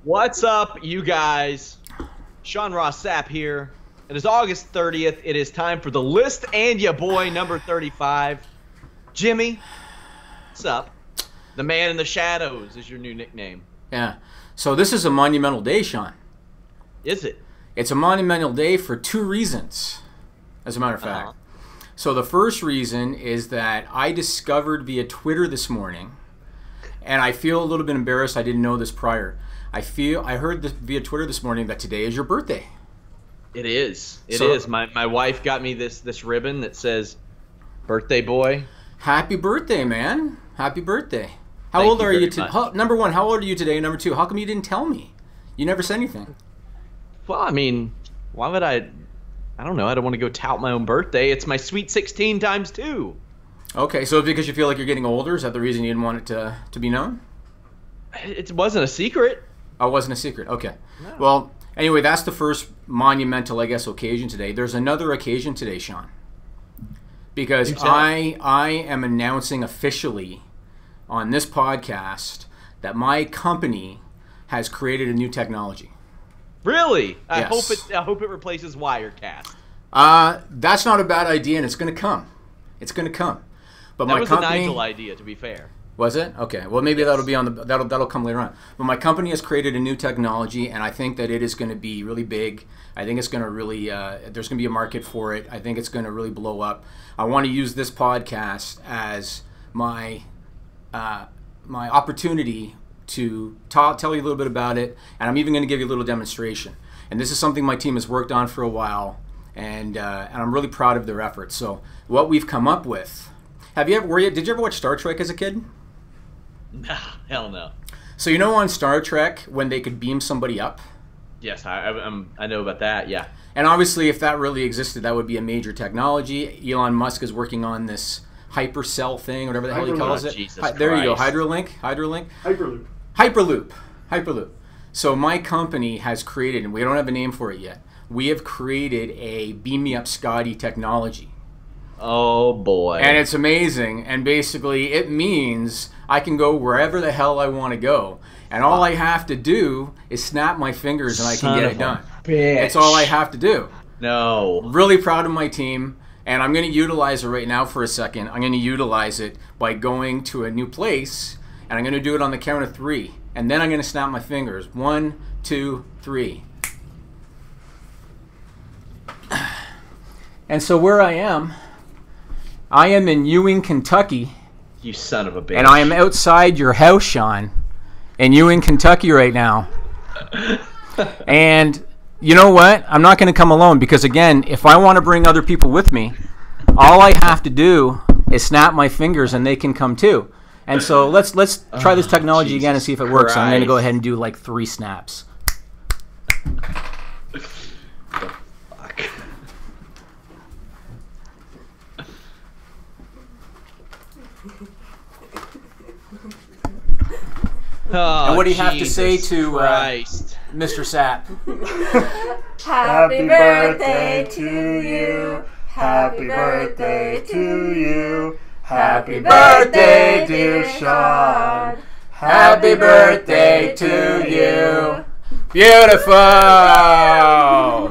What's up, you guys? Sean Ross Sapp here. It is August 30th. It is time for the list and ya boy number 35. Jimmy, what's up? The man in the shadows is your new nickname. Yeah. So this is a monumental day, Sean. Is it? It's a monumental day for two reasons, as a matter of fact. So the first reason is that I discovered via Twitter this morning, and I feel a little bit embarrassed. I didn't know this prior. I heard this via Twitter this morning that today is your birthday. It is. It is. My wife got me this ribbon that says, "Birthday boy." Happy birthday, man. Happy birthday. How old are you today? Number one, how old are you today? Number two, how come you didn't tell me? You never said anything. Well, I mean, why would I don't know. I don't want to go tout my own birthday. It's my sweet 16 times 2. Okay, so because you feel like you're getting older, is that the reason you didn't want it to be known? It wasn't a secret. Oh, it wasn't a secret. Okay. No. Well, anyway, that's the first monumental, I guess, occasion today. There's another occasion today, Sean. Because I am announcing officially on this podcast that my company has created a new technology. Really? Yes. I hope it replaces Wirecast. That's not a bad idea, and it's going to come. It's going to come. But That my was company, a Nigel idea, to be fair. Was it? Okay. Well, maybe that'll be on the that'll come later on. But my company has created a new technology, and I think that it is going to be really big. I think it's going to really there's going to be a market for it. I think it's going to really blow up. I want to use this podcast as my my opportunity to tell you a little bit about it, and I'm even going to give you a little demonstration. And this is something my team has worked on for a while, and I'm really proud of their efforts. So what we've come up with. Did you ever watch Star Trek as a kid? Nah, hell no. So you know on Star Trek when they could beam somebody up? Yes, I know about that, yeah. And obviously if that really existed, that would be a major technology. Elon Musk is working on this hypercell thing, whatever the hell he calls it. Jesus There you go, Christ. Hyperloop. So my company has created, and we don't have a name for it yet, we have created a Beam Me Up Scotty technology. Oh boy. And it's amazing, and basically it means I can go wherever the hell I want to go, and all I have to do is snap my fingers and I can get it done. That's all I have to do. No. Really proud of my team, and I'm going to utilize it right now for a second. I'm going to utilize it by going to a new place, and I'm going to do it on the count of 3, and then I'm going to snap my fingers. 1, 2, 3. And so where I am in Ewing, Kentucky. You son of a bitch. And I am outside your house, Sean, in Ewing, Kentucky right now. And you know what? I'm not going to come alone because, again, if I want to bring other people with me, all I have to do is snap my fingers and they can come too. And so let's try this technology again and see if it works. So I'm going to go ahead and do like 3 snaps. Oh, and what do you have to say Jesus to Christ. Mr. Sapp? Happy birthday to you. Happy birthday to you. Happy birthday, dear Sean. Happy birthday to you. Beautiful.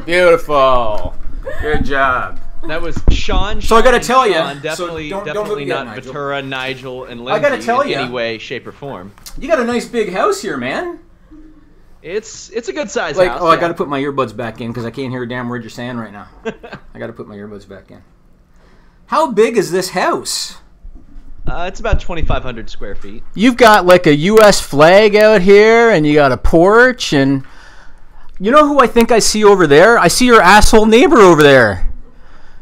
Beautiful. Good job. That was Sean. So I gotta tell you, definitely, so don't definitely look not at Nigel. Ventura, Nigel, and Lindsay I gotta tell in you. any way, shape, or form. You got a nice big house here, man. It's a good size Like, house. oh, I gotta put my earbuds back in because I can't hear a damn word you're saying right now. I gotta put my earbuds back in. How big is this house? It's about 2,500 square feet. You've got like a U.S. flag out here, and you got a porch, and you know who I think I see over there? I see your asshole neighbor over there.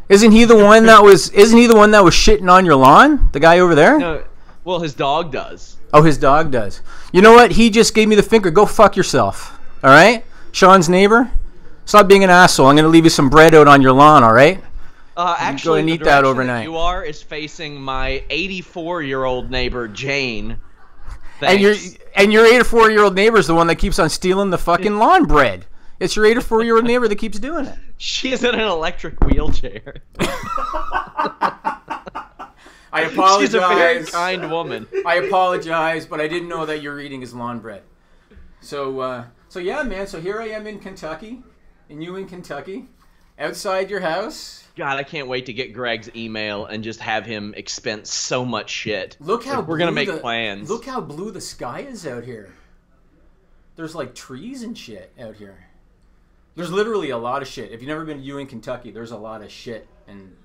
Isn't he the one that was shitting on your lawn? The guy over there? No, well, his dog does. Oh, his dog does. You know what? He just gave me the finger. Go fuck yourself. All right? Sean's neighbor? Stop being an asshole. I'm going to leave you some bread out on your lawn, all right? Actually, go and eat that overnight. You are is facing my 84-year-old neighbor, Jane. And Thanks. your 84-year-old neighbor is the one that keeps on stealing the fucking lawn bread. It's your 84-year-old neighbor that keeps doing it. She is in an electric wheelchair. I apologize. She's a very kind woman. I apologize, but I didn't know that you're eating his lawn bread. So So yeah, man. So here I am in Kentucky, and you in Kentucky, outside your house. God, I can't wait to get Greg's email and just have him expense so much shit. Look how we're gonna make plans. Look how blue the sky is out here. There's like trees and shit out here. There's literally a lot of shit. If you've never been to Ewing, Kentucky, there's a lot of shit and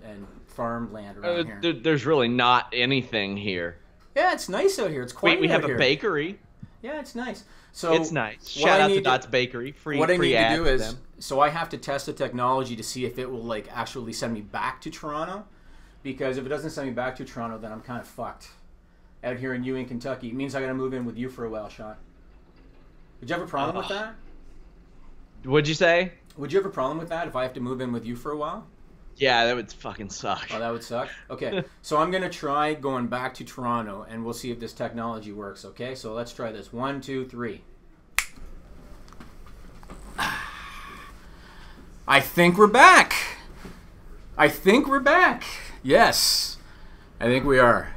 farmland around here. There's really not anything here. Yeah, it's nice out here. It's quiet. We have out a here. bakery. Yeah, it's nice. So it's nice. Shout out to Dot's Bakery. Free. What I free need ad to do is, them. so I have to test the technology to see if it will like actually send me back to Toronto. Because if it doesn't send me back to Toronto, then I'm kind of fucked. Out here in Ewing, Kentucky, it means I got to move in with you for a while, Sean. Would you have a problem with that? What'd you say? Would you have a problem with that if I have to move in with you for a while? Yeah, that would fucking suck. Oh, that would suck? Okay. So I'm going to try going back to Toronto, and we'll see if this technology works, okay? So let's try this. 1, 2, 3. I think we're back. I think we're back. Yes. I think we are.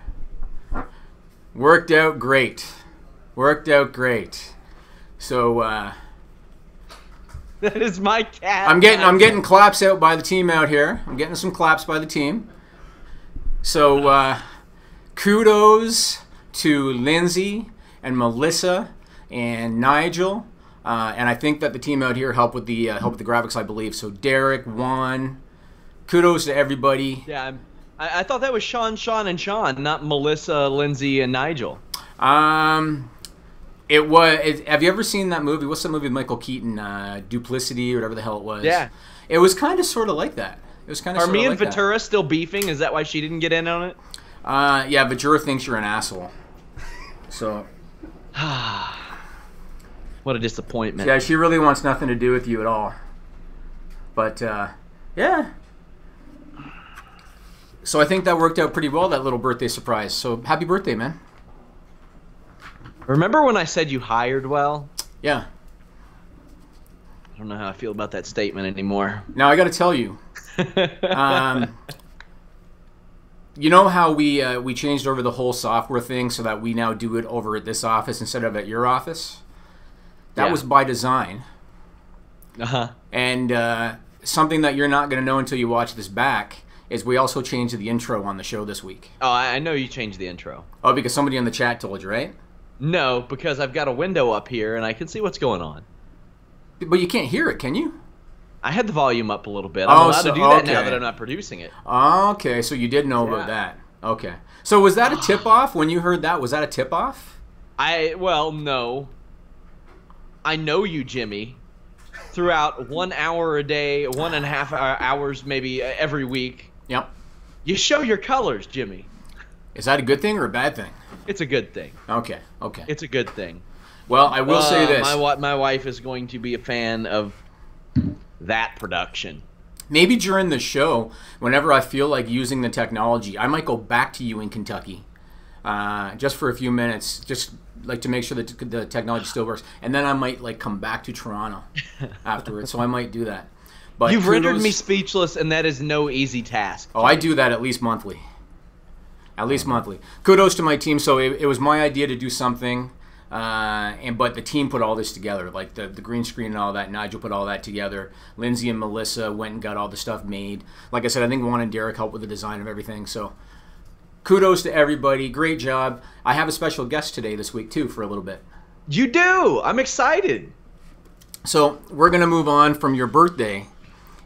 Worked out great. Worked out great. So, that is my cat. I'm getting claps out by the team out here. I'm getting some claps by the team. So kudos to Lindsay and Melissa and Nigel, and I think that the team out here helped with the graphics, I believe. So Derek, Juan, kudos to everybody. Yeah, I thought that was Sean, and Sean, not Melissa, Lindsay, and Nigel. It was. Have you ever seen that movie? What's that movie with Michael Keaton? Duplicity or whatever the hell it was. Yeah. It was kind of sort of like that. It was kind of. Are sort me of and like Ventura still beefing? Is that why she didn't get in on it? Yeah, Ventura thinks you're an asshole. So. What a disappointment. Yeah, she really wants nothing to do with you at all. But yeah. So I think that worked out pretty well, that little birthday surprise. So happy birthday, man. Remember when I said you hired well? Yeah. I don't know how I feel about that statement anymore. Now I got to tell you. You know how we changed over the whole software thing so that we now do it over at this office instead of at your office? That was by design. Uh-huh. And something that you're not going to know until you watch this back is we also changed the intro on the show this week. Oh, I know you changed the intro. Oh, because somebody in the chat told you, right? No, because I've got a window up here and I can see what's going on. But you can't hear it, can you? I had the volume up a little bit. I'm allowed to do that now that I'm not producing it. Okay, so you did know about that. Okay. So was that a tip-off when you heard that? Was that a tip-off? Well, no. I know you, Jimmy. Throughout 1 hour a day, 1.5 hours maybe every week. Yep. You show your colors, Jimmy. Is that a good thing or a bad thing? It's a good thing. Okay, okay. It's a good thing. Well, I will say this. My wife is going to be a fan of that production. Maybe during the show, whenever I feel like using the technology, I might go back to you in Kentucky just for a few minutes, just like to make sure that the technology still works. And then I might like come back to Toronto afterwards, so I might do that. But you've rendered me speechless, and that is no easy task. Oh, I do that at least monthly. At least monthly. Kudos to my team. So it was my idea to do something, but the team put all this together, like the green screen and all that. Nigel put all that together. Lindsay and Melissa went and got all the stuff made. Like I said, I think Juan and Derek helped with the design of everything. So kudos to everybody. Great job. I have a special guest today this week, too, for a little bit. You do. I'm excited. So we're going to move on from your birthday,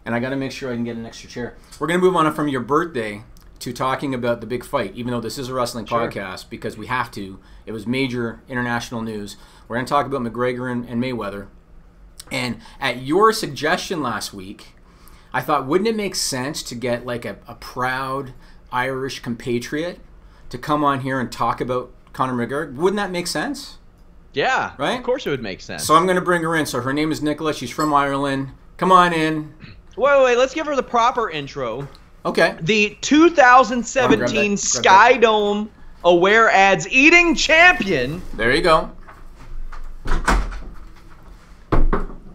and I got to make sure I can get an extra chair. We're going to move on from your birthday to talking about the big fight, even though this is a wrestling podcast, because we have to. It was major international news. We're going to talk about McGregor and Mayweather. And at your suggestion last week, I thought, wouldn't it make sense to get like a proud Irish compatriot to come on here and talk about Conor McGregor? Wouldn't that make sense? Yeah, right? Of course it would make sense. So I'm going to bring her in. So her name is Nicola. She's from Ireland. Come on in. Wait. Let's give her the proper intro. Okay. The 2017 Sky Dome Aware Ads Eating Champion. There you go.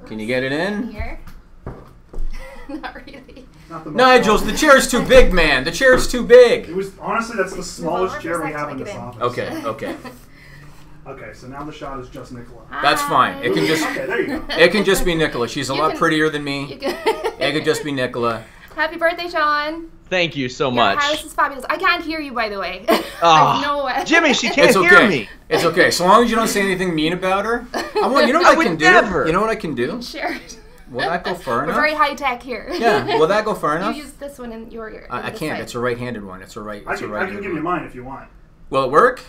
Can you get it in? Here? Not really. Nigel's, the chair's too big, man. The chair's too big. It was honestly that's the smallest chair we have in this office. Okay. Okay, so now the shot is just Nicola. That's fine. It can just Okay, there you go. it can just be Nicola. She's a lot prettier than me. You can It could just be Nicola. Happy birthday, Sean. Thank you so Your much. house is fabulous. I can't hear you, by the way. Oh, No way. Jimmy, she can't It's hear okay. me. It's okay. So long as you don't say anything mean about her. You know what I I would can do? never. You know what I can do? Sure. Will that go far We're enough? very high tech here. Yeah. Will that go far You enough? use this one in your ear. I can't. It's a right-handed one. It's a right. I It's a can right. give you mine if you want. Will it work?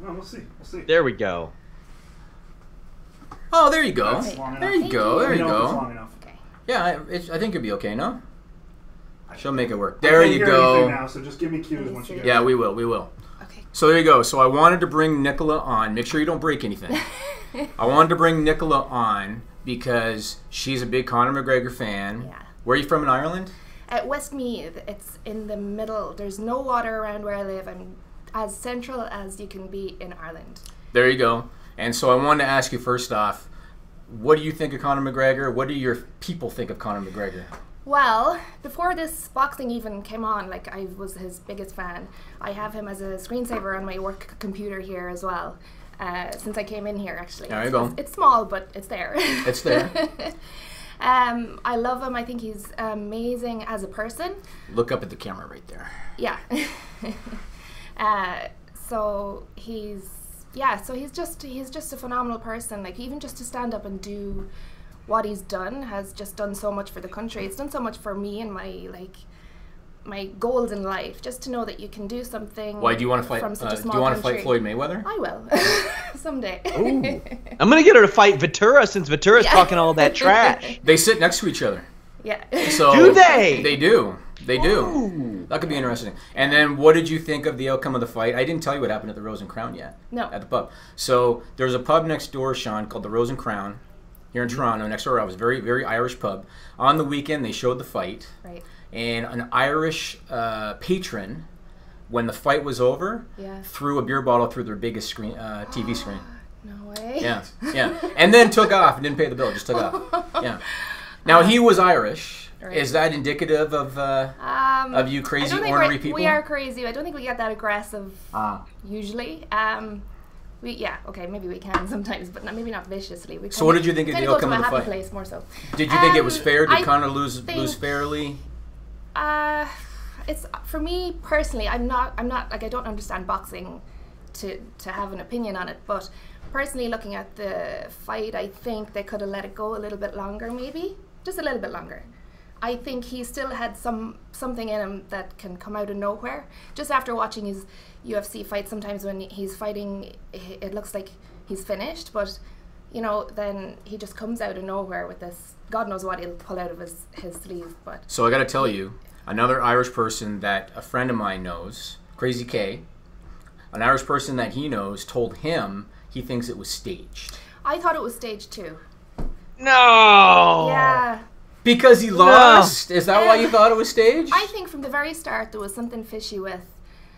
Well, we'll see. We'll see. There we go. Oh, there you go. That's long There enough. you go. There Let you me know if it's go. long enough. Okay. Yeah, I think it'd be okay. No. She'll make it work. I There can't you hear anything go. now, so just give me cues once you get Yeah, it. we will. We will. Okay. So there you go. So I wanted to bring Nicola on. Make sure you don't break anything. I wanted to bring Nicola on because she's a big Conor McGregor fan. Yeah. Where are you from in Ireland? At Westmeath, it's in the middle. There's no water around where I live. I'm as central as you can be in Ireland. There you go. And so I wanted to ask you first off, what do you think of Conor McGregor? What do your people think of Conor McGregor? Well, before this boxing even came on, like I was his biggest fan. I have him as a screensaver on my work computer here as well. Since I came in here, actually. There you go. It's small, but it's there. It's there. I love him. I think he's amazing as a person. Look up at the camera right there. Yeah. So he's just a phenomenal person. Like even just to stand up and do what he's done has just done so much for the country. It's done so much for me and my goals in life. Just to know that you can do something. Why do you want to fight? From such a Do small you want to country. fight Floyd Mayweather? I will someday. I'm gonna get her to fight Ventura since Ventura's Yeah. talking all that trash. They sit next to each other. Yeah. So Do they? They do. They do. Ooh. That could be interesting. And then, what did you think of the outcome of the fight? I didn't tell you what happened at the Rose and Crown yet. No. At the pub. So there's a pub next door, Sean, called the Rose and Crown, here in Toronto. Next door, I was very, very Irish pub. On the weekend, they showed the fight, Right. and an Irish patron, when the fight was over, Yeah. threw a beer bottle through their biggest screen, TV screen. No way. Yeah, yeah. And then took off and didn't pay the bill. Just took off. Yeah. Now he was Irish. Right. Is that indicative of you crazy, I don't think ornery people? we are crazy. I don't think we get that aggressive Ah. usually. Maybe we can sometimes, but maybe not viciously. We So what did you think of the go outcome to of a the happy fight? place more so. Did you think it was fair? Did I Conor lose think- fairly? It's for me personally. I'm not like I don't understand boxing to have an opinion on it, but personally looking at the fight, I think they could have let it go a little bit longer, maybe just a little bit longer. I think he still had something in him that can come out of nowhere. Just after watching his UFC fight, sometimes when he's fighting, it looks like he's finished, but you know, then he just comes out of nowhere with this. God knows what he'll pull out of his sleeve. But So I got to tell you, another Irish person that a friend of mine knows, Crazy K, an Irish person that he knows told him he thinks it was staged. I thought it was stage 2. No. Yeah. Because he lost? Is that why you thought it was staged? I think from the very start there was something fishy with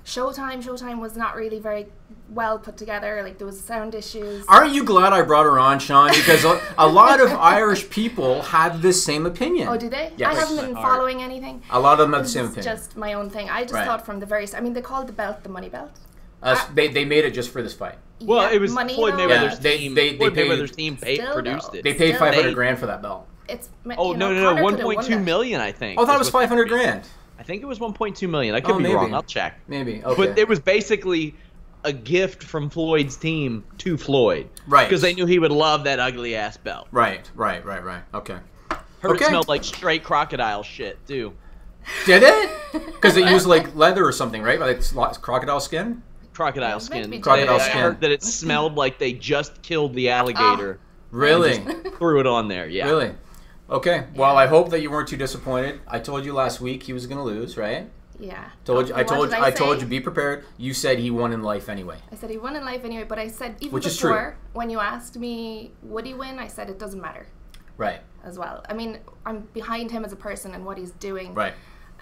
Showtime. Showtime was not really very well put together. Like there was sound issues. Aren't you glad I brought her on, Sean? Because a lot of Irish people have this same opinion. Oh, do they? Yes. I haven't been following anything. A lot of them have the This same is opinion. just my own thing. I just Right. thought from the very start. I mean, they called the belt the money belt. They made it just for this fight. Well, Yeah, it was money Floyd though. Mayweather's Yeah, team. they Floyd paid- Mayweather's team Still produced though. it. They paid Still, $500,000 for that belt. It's Oh, no, Conor could've won 1.2 that. million, I think. Oh, I thought it is was what they $500,000. I think it was 1.2 million. I could be maybe. wrong. I'll check. Maybe. Okay. But it was basically a gift from Floyd's team to Floyd. Right. Because they knew he would love that ugly ass belt. Right. Okay. Heard Okay. it smelled like straight crocodile shit, too. Did it? Because it used like leather or something, right? Like it's crocodile skin? Crocodile It's meant to skin. be Crocodile I skin. heard that it smelled like they just killed the alligator. Really? Threw it on there, yeah. Really? Okay. Well, I hope that you weren't too disappointed. I told you last week he was going to lose, right? Yeah. Told you. What did I told say? you be prepared. You said he won in life anyway. I said he won in life anyway, but I said even Which is true. before when you asked me would he win, I said it doesn't matter Right. as well. I mean, I'm behind him as a person and what he's doing. Right.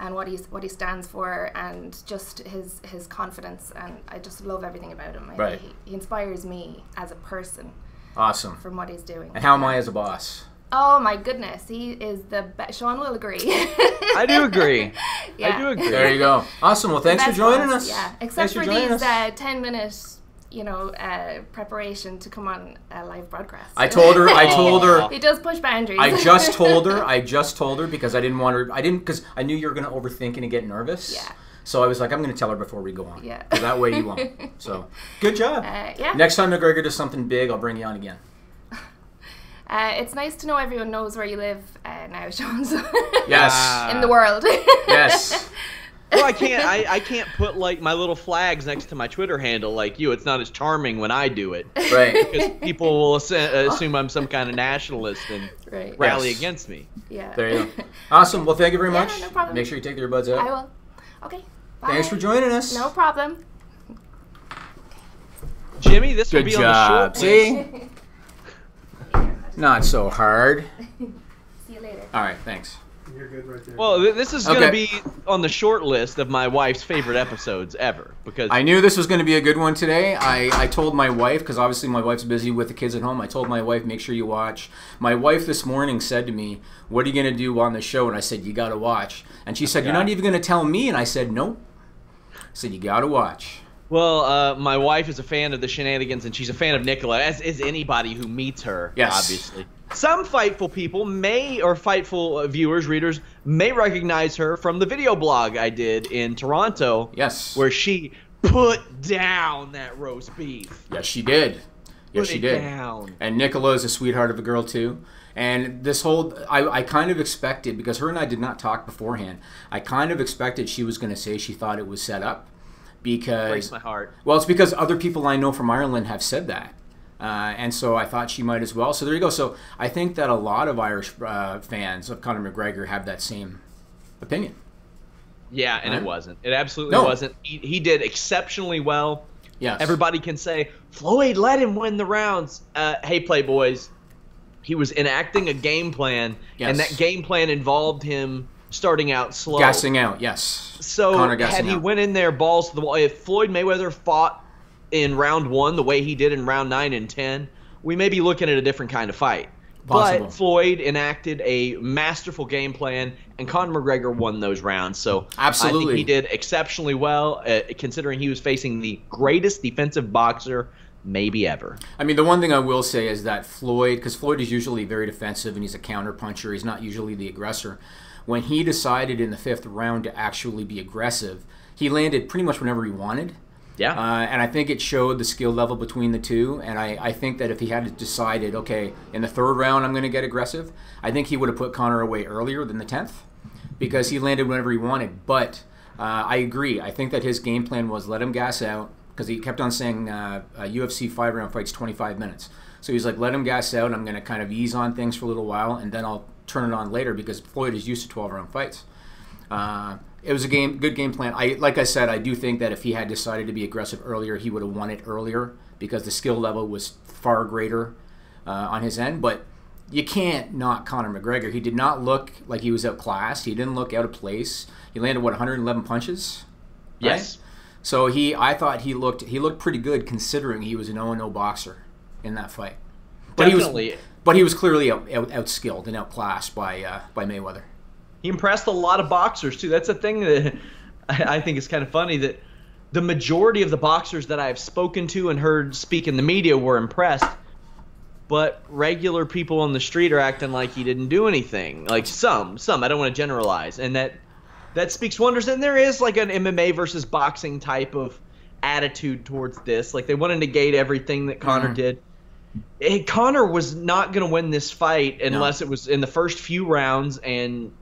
And what he stands for, and just his confidence, and I just love everything about him. Right. He inspires me as a person Awesome. from what he's doing. And how am I as a boss? Oh my goodness, he is the best. Sean will agree. I do agree. Yeah. I do agree. There you go. Awesome. Well, thanks for Best joining boss, us. Yeah, except Thanks for joining these us. 10-minute preparation to come on a live broadcast. I told her. He does push boundaries. I just told her because I didn't want her. Because I knew you were going to overthink it and get nervous. Yeah. So I was like, I'm going to tell her before we go on. Yeah. That way you won't. So good job. Yeah. Next time McGregor does something big, I'll bring you on again. It's nice to know everyone knows where you live now, Sean. So Yes. In the world. Yes. Well, I can't put like my little flags next to my Twitter handle like you. It's not as charming when I do it. Right. Because people will assume I'm some kind of nationalist and rally against me. Yeah. There you go. Awesome. Well, thank you very much. No problem. Make sure you take the earbuds out. I will. Okay. Bye. Thanks for joining us. No problem. Jimmy, this will Good be job. on the short See? Not so hard. See you later. All right. Thanks. You're good right there. Well, this is going to be on the short list of my wife's favorite episodes ever because I knew this was going to be a good one today. I told my wife, because obviously my wife's busy with the kids at home, I told my wife, make sure you watch. My wife this morning said to me, what are you going to do on the show? And I said, you got to watch. And she said, you're not even going to tell me? And I said, nope. I said, you got to watch. Well, my wife is a fan of the shenanigans, and she's a fan of Nicola, as is anybody who meets her, obviously. Some Fightful people or Fightful viewers, readers, may recognize her from the video blog I did in Toronto. Yes. Where she put down that roast beef. Yes, she did. Yes, she did. Down. And Nicola is a sweetheart of a girl, too. And this whole, I kind of expected, because her and I did not talk beforehand, I kind of expected she was going to say she thought it was set up. Because, breaks my heart. Well, it's because other people I know from Ireland have said that. And so I thought she might as well. So there you go. So I think that a lot of Irish fans of Conor McGregor have that same opinion. Yeah, and it wasn't. It absolutely wasn't. He did exceptionally well. Yes. Everybody can say, Floyd, let him win the rounds. Hey, Playboys, he was enacting a game plan, and that game plan involved him starting out slow. Gassing out, yes. So had he went in there balls to the wall, if Floyd Mayweather fought in round 1 the way he did in round 9 and 10, we may be looking at a different kind of fight. Possible. But Floyd enacted a masterful game plan, and Conor McGregor won those rounds. So absolutely, I think he did exceptionally well, considering he was facing the greatest defensive boxer maybe ever. I mean, the one thing I will say is that Floyd, because Floyd is usually very defensive and he's a counter puncher, he's not usually the aggressor. When he decided in the 5th round to actually be aggressive, he landed pretty much whenever he wanted. Yeah. And I think it showed the skill level between the two. And I think that if he had decided, okay, in the 3rd round I'm going to get aggressive, I think he would have put Conor away earlier than the 10th because he landed whenever he wanted. But I agree. I think that his game plan was let him gas out because he kept on saying UFC 5-round fights 25 minutes. So he's like, let him gas out. I'm going to kind of ease on things for a little while, and then I'll turn it on later because Floyd is used to 12-round fights. It was a good game plan. Like I said, I do think that if he had decided to be aggressive earlier, he would have won it earlier because the skill level was far greater on his end. But you can't knock Conor McGregor. He did not look like he was outclassed. He didn't look out of place. He landed, 111 punches? Right? Yes. So I thought he looked pretty good considering he was an 0-0 boxer in that fight. But Definitely. He was clearly outskilled and outclassed by Mayweather. He impressed a lot of boxers, too. That's a thing that I think is kind of funny, that the majority of the boxers that I've spoken to and heard speak in the media were impressed, but regular people on the street are acting like he didn't do anything. Like some, I don't want to generalize. And that speaks wonders. And there is like an MMA versus boxing type of attitude towards this. Like they want to negate everything that Conor did. Conor was not going to win this fight unless it was in the first few rounds and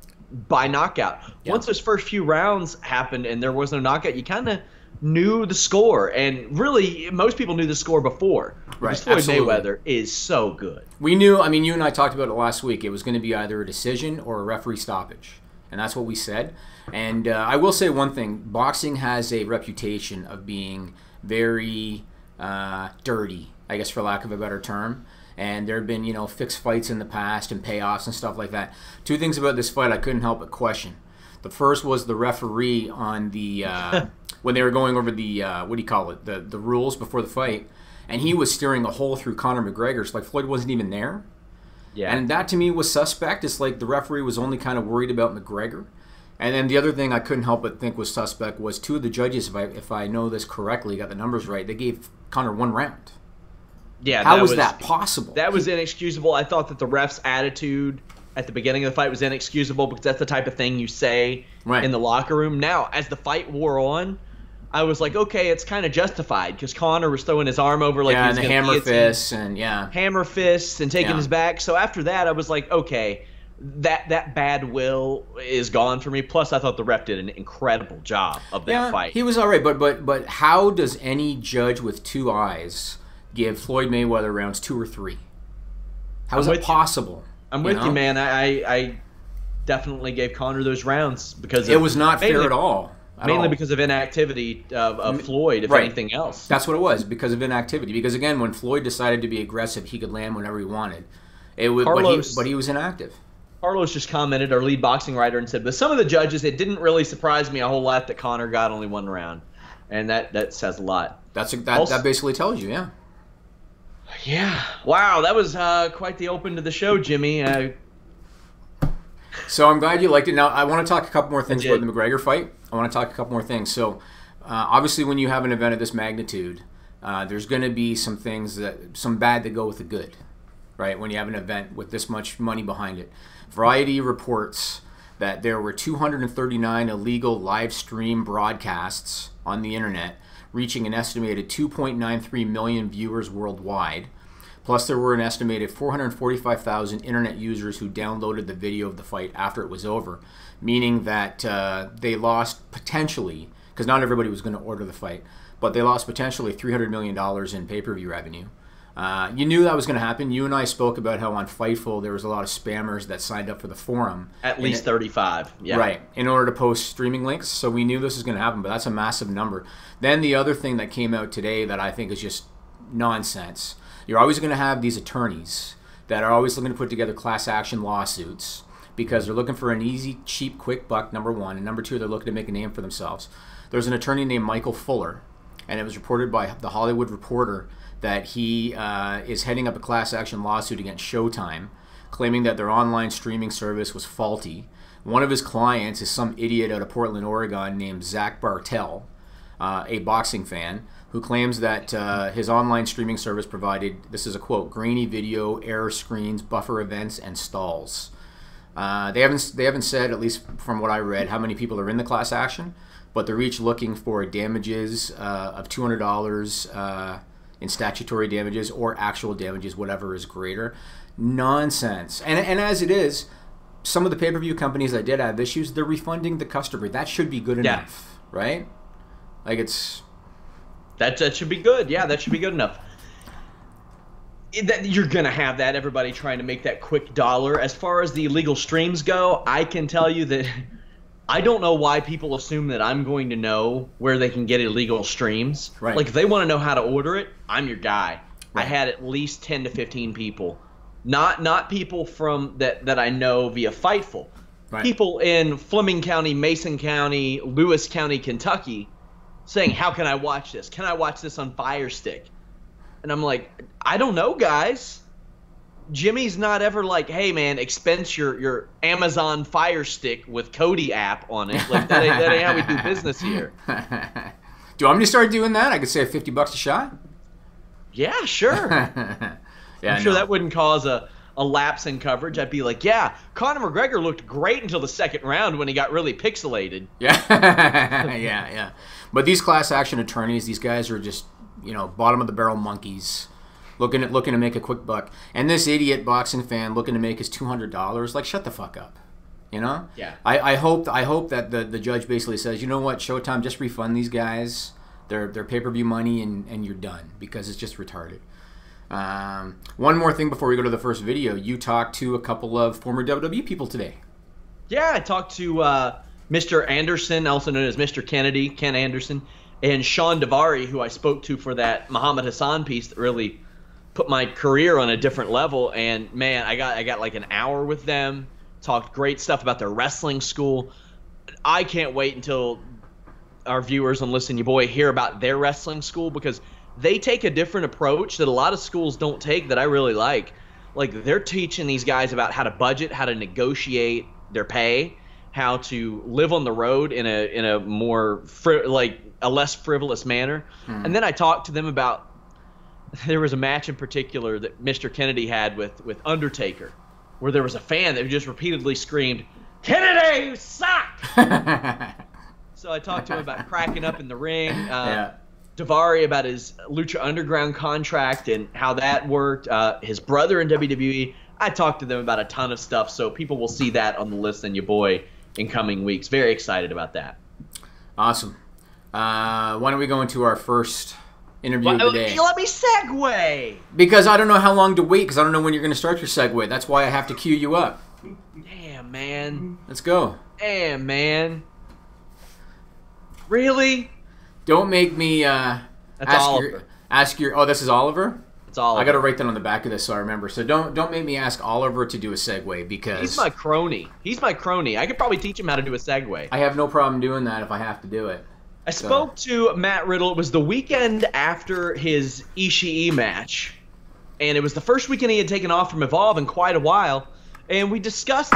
by knockout. Yeah. Once those first few rounds happened and there was no knockout, you kind of knew the score. And really, most people knew the score before. Right. Because Floyd Mayweather is so good. We knew, I mean, you and I talked about it last week. It was going to be either a decision or a referee stoppage. And that's what we said. And I will say one thing. Boxing has a reputation of being very dirty, I guess for lack of a better term. And there have been, fixed fights in the past and payoffs and stuff like that. 2 things about this fight I couldn't help but question. The first was the referee on the when they were going over the the rules before the fight, and he was steering a hole through Conor McGregor. So like Floyd wasn't even there. Yeah. And that to me was suspect. It's like the referee was only kind of worried about McGregor. And then the other thing I couldn't help but think was suspect was two of the judges, if I know this correctly, got the numbers right, they gave Conor 1 round. Yeah, how was that possible? That was inexcusable. I thought that the ref's attitude at the beginning of the fight was inexcusable because that's the type of thing you say in the locker room. Now, as the fight wore on, I was like, okay, it's kind of justified because Conor was throwing his arm over like he was and the hammer fists hammer fists and taking his back. So after that, I was like, okay, that bad will is gone for me. Plus, I thought the ref did an incredible job of that fight. He was all right, but how does any judge with 2 eyes give Floyd Mayweather rounds 2 or 3? How is that possible? I'm with you, man. I definitely gave Conor those rounds because it was not fair at all. Mainly because of inactivity of Floyd, if anything else. That's what it was, because of inactivity. Because, again, when Floyd decided to be aggressive, he could land whenever he wanted. But he was inactive. Carlos just commented, our lead boxing writer, and said, but some of the judges, it didn't really surprise me a whole lot that Conor got only 1 round. And that says a lot. That basically tells you, yeah. Yeah. Wow, that was quite the open to the show, Jimmy. So I'm glad you liked it. Now, I want to talk a couple more things about the McGregor fight. I want to talk a couple more things. So, obviously, when you have an event of this magnitude, there's going to be some bad that go with the good, right? When you have an event with this much money behind it. Variety reports that there were 239 illegal live stream broadcasts on the internet, reaching an estimated 2.93 million viewers worldwide. Plus, there were an estimated 445,000 internet users who downloaded the video of the fight after it was over, meaning that they lost potentially, because not everybody was going to order the fight, but they lost potentially $300 million in pay-per-view revenue. You knew that was going to happen. You and I spoke about how on Fightful there was a lot of spammers that signed up for the forum. At least 35, yeah. Right, in order to post streaming links. So we knew this was going to happen, but that's a massive number. Then the other thing that came out today that I think is just nonsense. You're always going to have these attorneys that are always looking to put together class action lawsuits because they're looking for an easy, cheap, quick buck, number one. And number two, they're looking to make a name for themselves. There's an attorney named Michael Fuller, and it was reported by The Hollywood Reporter that he is heading up a class action lawsuit against Showtime, claiming that their online streaming service was faulty. One of his clients is some idiot out of Portland, Oregon named Zach Bartell, a boxing fan, who claims that his online streaming service provided, this is a quote, grainy video, error screens, buffer events, and stalls. They haven't said, at least from what I read, how many people are in the class action, but they're each looking for damages of $200 in statutory damages or actual damages, whatever is greater. Nonsense. And as it is, some of the pay-per-view companies that did have issues, they're refunding the customer. That should be good enough, right? Like it's... That should be good. Yeah, that should be good enough. You're going to have that, everybody trying to make that quick dollar. As far as the illegal streams go, I can tell you that I don't know why people assume that I'm going to know where they can get illegal streams. Right. Like, if they want to know how to order it, I'm your guy. Right. I had at least 10 to 15 people. Not people from that I know via Fightful. Right. People in Fleming County, Mason County, Lewis County, Kentucky, saying, how can I watch this? Can I watch this on Fire Stick? And I'm like, I don't know, guys. Jimmy's not ever like, hey, man, expense your Amazon Fire Stick with Kodi app on it. Like, that ain't how we do business here. Do you want me to start doing that? I could save $50 a shot. Yeah, sure. I'm sure that wouldn't cause a lapse in coverage. I'd be like, yeah, Conor McGregor looked great until the second round when he got really pixelated. Yeah, yeah. But these class action attorneys, these guys are just, bottom of the barrel monkeys, looking to make a quick buck. And this idiot boxing fan looking to make his $200, like, shut the fuck up. Yeah. I hope that the judge basically says, you know what, Showtime, just refund these guys their pay-per-view money and you're done, because it's just retarded. One more thing before we go to the first video. You talked to a couple of former WWE people today. Yeah, I talked to Mr. Anderson, also known as Mr. Kennedy, Ken Anderson, and Sean Davari, who I spoke to for that Muhammad Hassan piece that really put my career on a different level. And man, I got like an hour with them, talked great stuff about their wrestling school. I can't wait until our viewers and Listen Your Boy hear about their wrestling school, because they take a different approach that a lot of schools don't take that I really like. Like, they're teaching these guys about how to budget, how to negotiate their pay, how to live on the road in a more a less frivolous manner. And then I talked to them about, there was a match in particular that Mr. Kennedy had with Undertaker, where there was a fan that just repeatedly screamed, "Kennedy, you suck!" So I talked to him about cracking up in the ring. Daivari about his Lucha Underground contract and how that worked. His brother in WWE. I talked to them about a ton of stuff, so people will see that on the List and Your Boy in coming weeks. Very excited about that. Awesome. Why don't we go into our first interview of the day? Let me segue. Because I don't know how long to wait, because I don't know when you're going to start your segue. That's why I have to cue you up. Damn, man. Let's go. Damn, man. Really? Don't make me That's Oliver. ask your. Oh, this is Oliver? It's Oliver. I got to write that on the back of this so I remember. So don't make me ask Oliver to do a segue, because he's my crony. I could probably teach him how to do a segue. I have no problem doing that if I have to do it. I spoke to Matt Riddle. It was the weekend after his Ishii match, and it was the first weekend he had taken off from Evolve in quite a while. And we discussed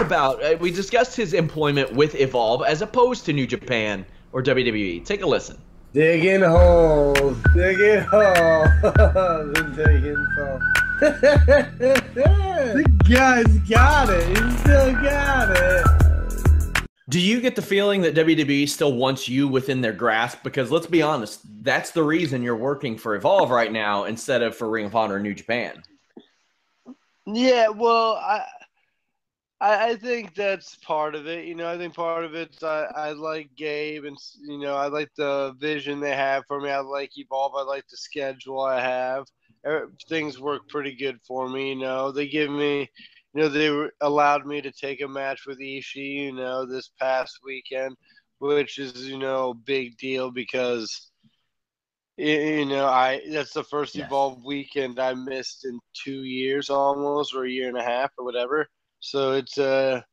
his employment with Evolve as opposed to New Japan or WWE. Take a listen. Digging holes, digging holes, and digging holes. The guy's got it. He still got it. Do you get the feeling that WWE still wants you within their grasp? Because let's be honest, that's the reason you're working for Evolve right now instead of for Ring of Honor or New Japan. Yeah, well, I think that's part of it. I think part of it, I like Gabe, and I like the vision they have for me. I like Evolve. I like the schedule I have. Things work pretty good for me. They give me, they allowed me to take a match with Ishii, this past weekend, which is, a big deal because, that's the first Evolve weekend I missed in 2 years almost, or a year and a half or whatever. So it's, they're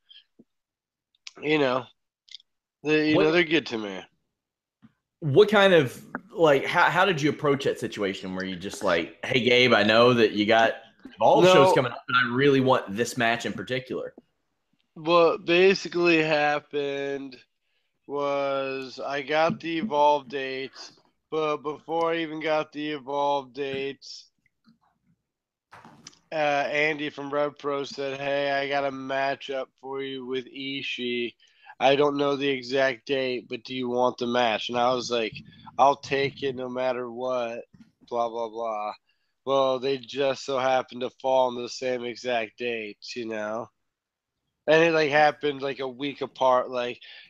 good to me. What kind of, how did you approach that situation where you just hey, Gabe, I know that you got all the shows coming up, and I really want this match in particular? What basically happened was I got the Evolve dates, but before I even got the Evolve dates, Andy from Rev Pro said, "Hey, I got a matchup for you with Ishii. I don't know the exact date, but do you want the match?" And I was like, "I'll take it no matter what, blah, blah, blah." Well, they just so happened to fall on the same exact dates, And it happened a week apart.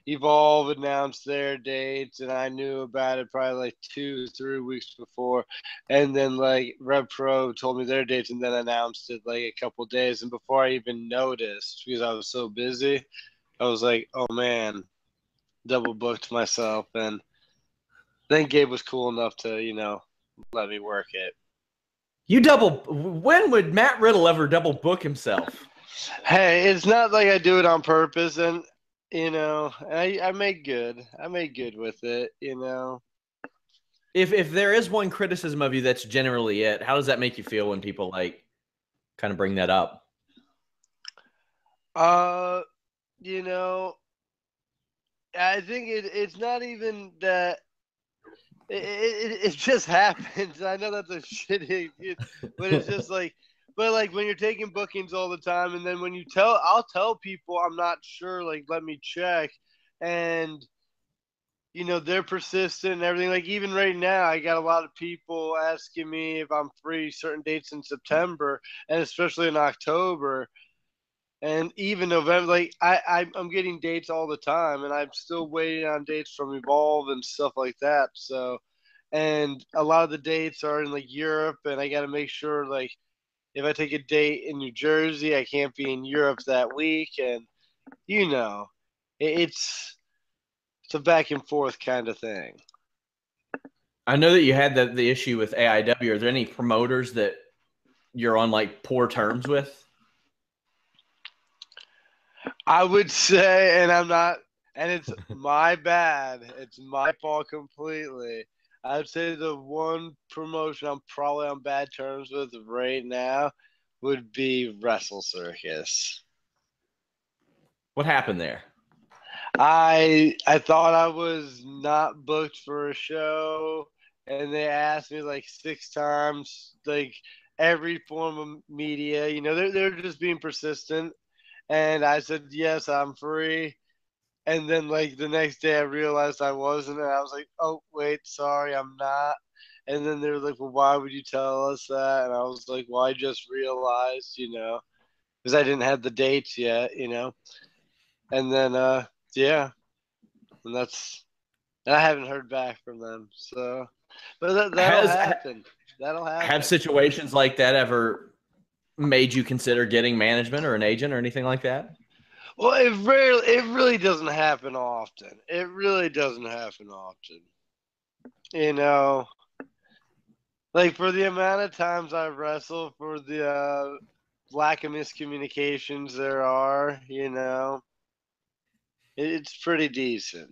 Evolve announced their dates, and I knew about it probably 2 or 3 weeks before. And then Rev Pro told me their dates, and then announced it a couple days. And before I even noticed, because I was so busy, I was like, "Oh man," double booked myself. And then Gabe was cool enough to let me work it. When would Matt Riddle ever double book himself? Hey, it's not like I do it on purpose, and I make good. I make good with it, If there is one criticism of you, that's generally it. How does that make you feel when people kind of bring that up? I think it's not even that. It just happens. I know that's a shitty, but it's just But when you're taking bookings all the time, and then when I'll tell people I'm not sure, let me check, and they're persistent and everything. Even right now, I got a lot of people asking me if I'm free certain dates in September, and especially in October, and even November. I'm getting dates all the time, and I'm still waiting on dates from Evolve and stuff like that. So, and a lot of the dates are in Europe, and I got to make sure if I take a date in New Jersey, I can't be in Europe that week, and it's a back and forth kind of thing. I know that you had the issue with AIW. Are there any promoters that you're on poor terms with? I would say, and I'm not, and it's my bad. It's my fault completely. I would say the one promotion I'm probably on bad terms with right now would be Wrestle Circus. What happened there? I thought I was not booked for a show, and they asked me like 6 times, like every form of media. You know, they're just being persistent, and I said yes, I'm free. And then like the next day, I realized I wasn't, and I was like, oh wait, sorry, I'm not. And then they were like, well, why would you tell us that? And I was like, well, I just realized, you know, because I didn't have the dates yet, you know. And then yeah, and I haven't heard back from them. So, but that'll happen. That'll happen. Have situations like that ever made you consider getting management or an agent or anything like that? Well, it really doesn't happen often. It really doesn't happen often. You know, like for the amount of times I wrestle, for the lack of miscommunications there are, you know, it's pretty decent.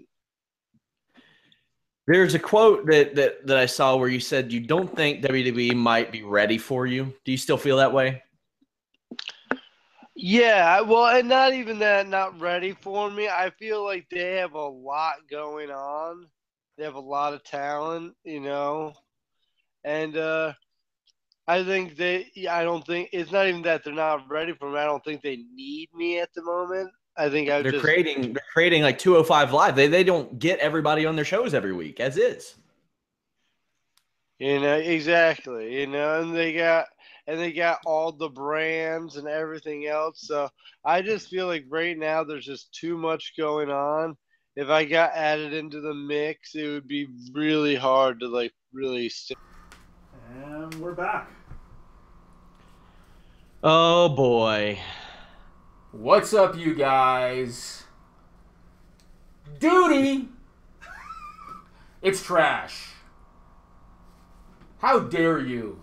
There's a quote that I saw where you said you don't think WWE might be ready for you. Do you still feel that way? Yeah, well, and not even that, not ready for me. I feel like they have a lot going on. They have a lot of talent, you know. And I think I don't think, it's not even that they're not ready for me. I don't think they need me at the moment. I think they're creating like 205 Live. They don't get everybody on their shows every week, as is. You know, exactly. You know, and they got all the brands and everything else. So I just feel like right now there's just too much going on. If I got added into the mix, it would be really hard to like really stick. And we're back. Oh boy. What's up, you guys? Duty! It's trash. How dare you?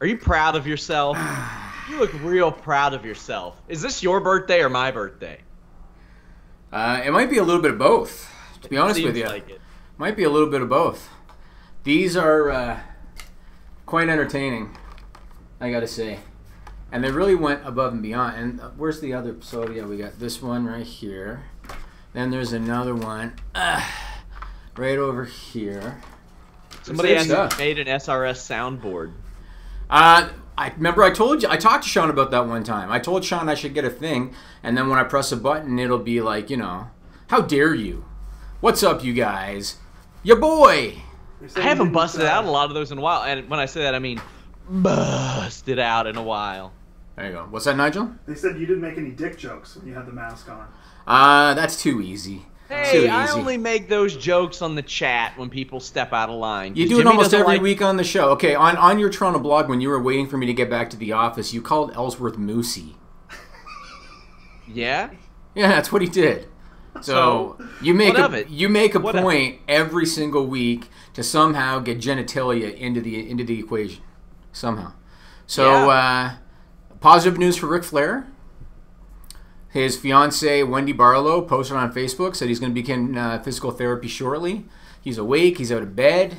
Are you proud of yourself? You look real proud of yourself. Is this your birthday or my birthday? It might be a little bit of both, to be honest with you. Like it. Might be a little bit of both. These are quite entertaining, I gotta say. And they really went above and beyond. And where's the other? So yeah, we got this one right here. Then there's another one right over here. Somebody has made an SRS soundboard. I remember I told you, I talked to Sean about that one time. I told Sean I should get a thing, and then when I press a button, it'll be like, you know, how dare you? What's up, you guys? Your boy! I haven't busted out a lot of those in a while, and when I say that, I mean busted out in a while. There you go. What's that, Nigel? They said you didn't make any dick jokes when you had the mask on. That's too easy. Hey, too easy. I only make those jokes on the chat when people step out of line. You do it almost every week on the show. Okay, on your Toronto blog, when you were waiting for me to get back to the office, you called Ellsworth Moosey. Yeah? Yeah, that's what he did. So you make a point every single week to somehow get genitalia into the equation, somehow. So positive news for Ric Flair. His fiancée, Wendy Barlow, posted on Facebook, said he's going to begin physical therapy shortly. He's awake. He's out of bed.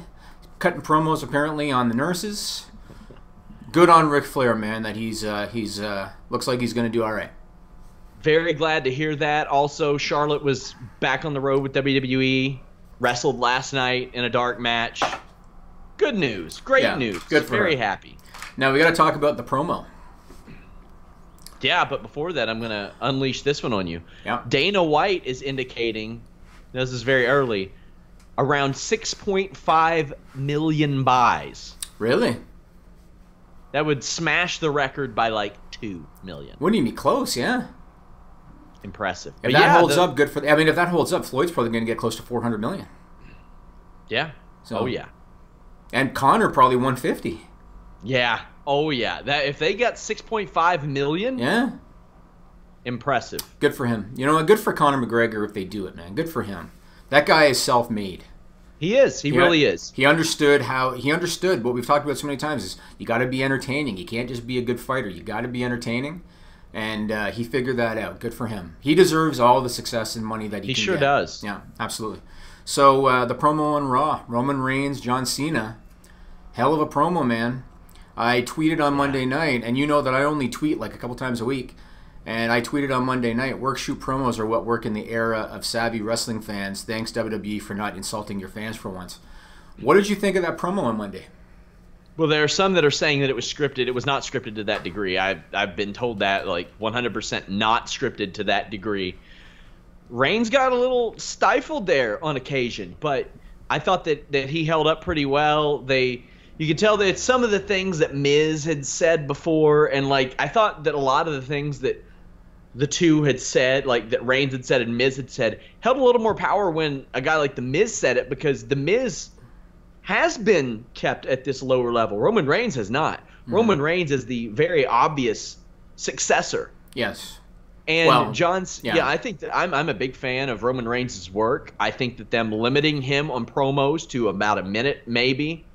Cutting promos, apparently, on the nurses. Good on Ric Flair, man, that he's looks like he's going to do all right. Very glad to hear that. Also, Charlotte was back on the road with WWE. Wrestled last night in a dark match. Good news. Great news. Good for Very her. happy. Now, we got to talk about the promo. Yeah, but before that, I'm going to unleash this one on you. Yeah. Dana White is indicating, this is very early, around 6.5 million buys. Really? That would smash the record by like 2 million. Wouldn't even be close, yeah. Impressive. If that holds up, good for. I mean, if that holds up, Floyd's probably going to get close to 400 million. Yeah. So, oh yeah. And Conor probably 150. Yeah. Oh yeah. That if they got 6.5 million. Yeah. Impressive. Good for him. You know what? Good for Conor McGregor if they do it, man. Good for him. That guy is self-made. He is. He really is. He understood what we've talked about so many times is you got to be entertaining. You can't just be a good fighter. You got to be entertaining. And he figured that out. Good for him. He deserves all the success and money that he can sure get. does. Yeah, absolutely. So the promo on Raw, Roman Reigns, John Cena. Hell of a promo, man. I tweeted on Monday night, and you know that I only tweet like a couple times a week. And I tweeted on Monday night, work shoot promos are what work in the era of savvy wrestling fans. Thanks WWE for not insulting your fans for once. What did you think of that promo on Monday? Well, there are some that are saying that it was scripted. It was not scripted to that degree. I've been told that, like, 100% not scripted to that degree. Reigns got a little stifled there on occasion, but I thought that he held up pretty well. You could tell that some of the things that Miz had said before, and, like, I thought that a lot of the things that the two had said, like that Reigns had said and Miz had said, held a little more power when a guy like The Miz said it, because The Miz has been kept at this lower level. Roman Reigns has not. Mm-hmm. Roman Reigns is the very obvious successor. Yes. And well, yeah, I think that I'm a big fan of Roman Reigns' work. I think that them limiting him on promos to about a minute, maybe,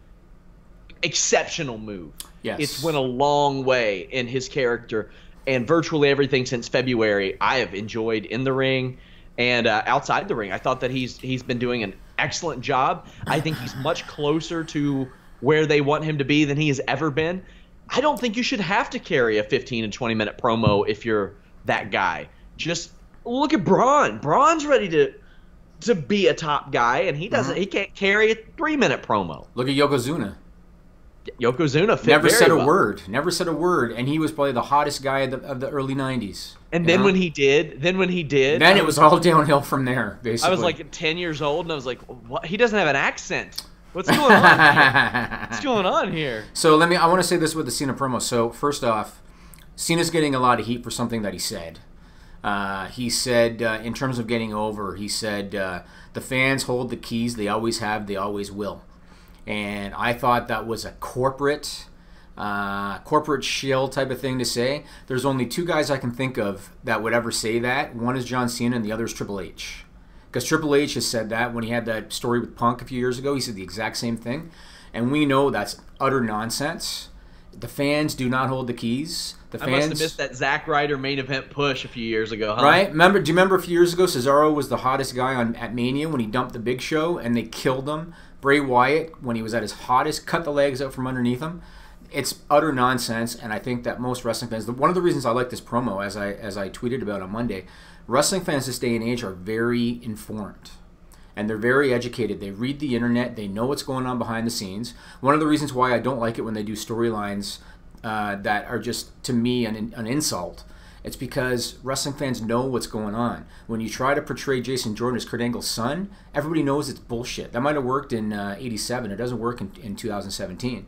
exceptional move. Yes. It's went a long way in his character, and virtually everything since February I have enjoyed in the ring and outside the ring. I thought that he's been doing an excellent job. I think he's much closer to where they want him to be than he has ever been. I don't think you should have to carry a 15 and 20 minute promo if you're that guy. Just look at Braun. Braun's ready to be a top guy, and he doesn't. He can't carry a 3-minute promo. Look at Yokozuna. Yokozuna fit never very said a well. word. Never said a word, and he was probably the hottest guy of the early '90s. And then when he did, then it was all downhill from there. Basically, I was like 10 years old, and I was like, "What? He doesn't have an accent. What's going on here? What's going on here?" So I want to say this with the Cena promo. So first off, Cena's getting a lot of heat for something that he said. He said, in terms of getting over, he said, the fans hold the keys. They always have. They always will. And I thought that was a corporate shill type of thing to say. There's only two guys I can think of that would ever say that. One is John Cena and the other is Triple H. Because Triple H has said that when he had that story with Punk a few years ago. He said the exact same thing. And we know that's utter nonsense. The fans do not hold the keys. I must have missed that Zack Ryder main event push a few years ago, huh? Right? Do you remember a few years ago, Cesaro was the hottest guy at Mania when he dumped the Big Show and they killed him? Bray Wyatt, when he was at his hottest, cut the legs out from underneath him. It's utter nonsense, and I think that most wrestling fans, one of the reasons I like this promo, as I tweeted about on Monday, wrestling fans this day and age are very informed. And they're very educated. They read the internet. They know what's going on behind the scenes. One of the reasons why I don't like it when they do storylines that are just, to me, an insult, it's because wrestling fans know what's going on. When you try to portray Jason Jordan as Kurt Angle's son, everybody knows it's bullshit. That might have worked in '87. It doesn't work in 2017.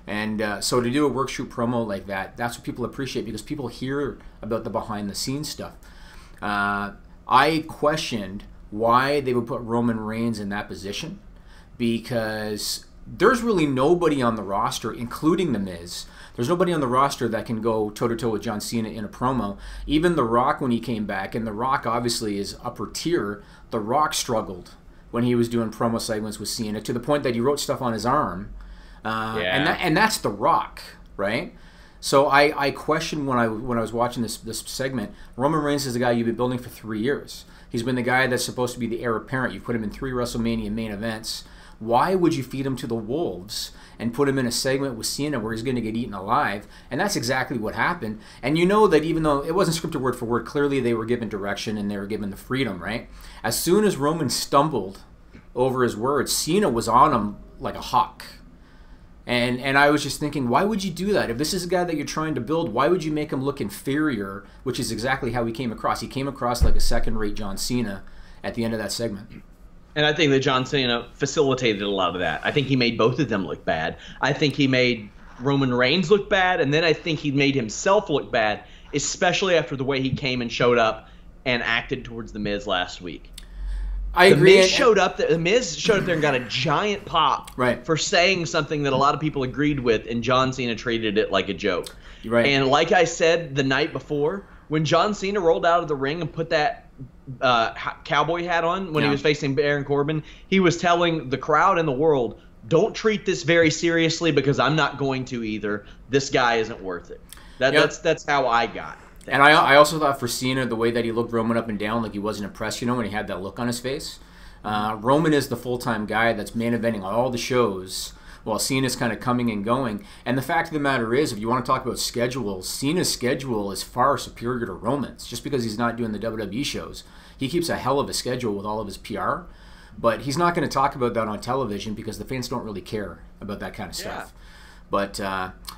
And so to do a work shoot promo like that, that's what people appreciate, because people hear about the behind-the-scenes stuff. I questioned why they would put Roman Reigns in that position, because there's really nobody on the roster, including The Miz. There's nobody on the roster that can go toe-to-toe with John Cena in a promo. Even The Rock, when he came back, and The Rock obviously is upper tier, The Rock struggled when he was doing promo segments with Cena, to the point that he wrote stuff on his arm. And that's The Rock, right? So I questioned when I was watching this segment, Roman Reigns is the guy you've been building for 3 years. He's been the guy that's supposed to be the heir apparent. You put him in 3 WrestleMania main events. Why would you feed him to the wolves and put him in a segment with Cena where he's going to get eaten alive? And that's exactly what happened. And you know that even though it wasn't scripted word for word, clearly they were given direction and they were given the freedom, right? As soon as Roman stumbled over his words, Cena was on him like a hawk. And I was just thinking, why would you do that? If this is a guy that you're trying to build, why would you make him look inferior, which is exactly how he came across. He came across like a second-rate John Cena at the end of that segment. And I think that John Cena facilitated a lot of that. I think he made both of them look bad. I think he made Roman Reigns look bad, and then I think he made himself look bad, especially after the way he came and showed up and acted towards The Miz last week. I agree. The Miz showed up there and got a giant pop for saying something that a lot of people agreed with, and John Cena treated it like a joke. Right. And like I said the night before, when John Cena rolled out of the ring and put that cowboy hat on when he was facing Baron Corbin, he was telling the crowd and the world, don't treat this very seriously, because I'm not going to either. This guy isn't worth it. That's how I got it. And I also thought for Cena, the way that he looked Roman up and down, like he wasn't impressed, when he had that look on his face. Roman is the full-time guy that's main eventing all the shows while Cena's kind of coming and going. And the fact of the matter is, if you want to talk about schedules, Cena's schedule is far superior to Roman's. Just because he's not doing the WWE shows, he keeps a hell of a schedule with all of his PR. But he's not going to talk about that on television because the fans don't really care about that kind of stuff. Yeah. But,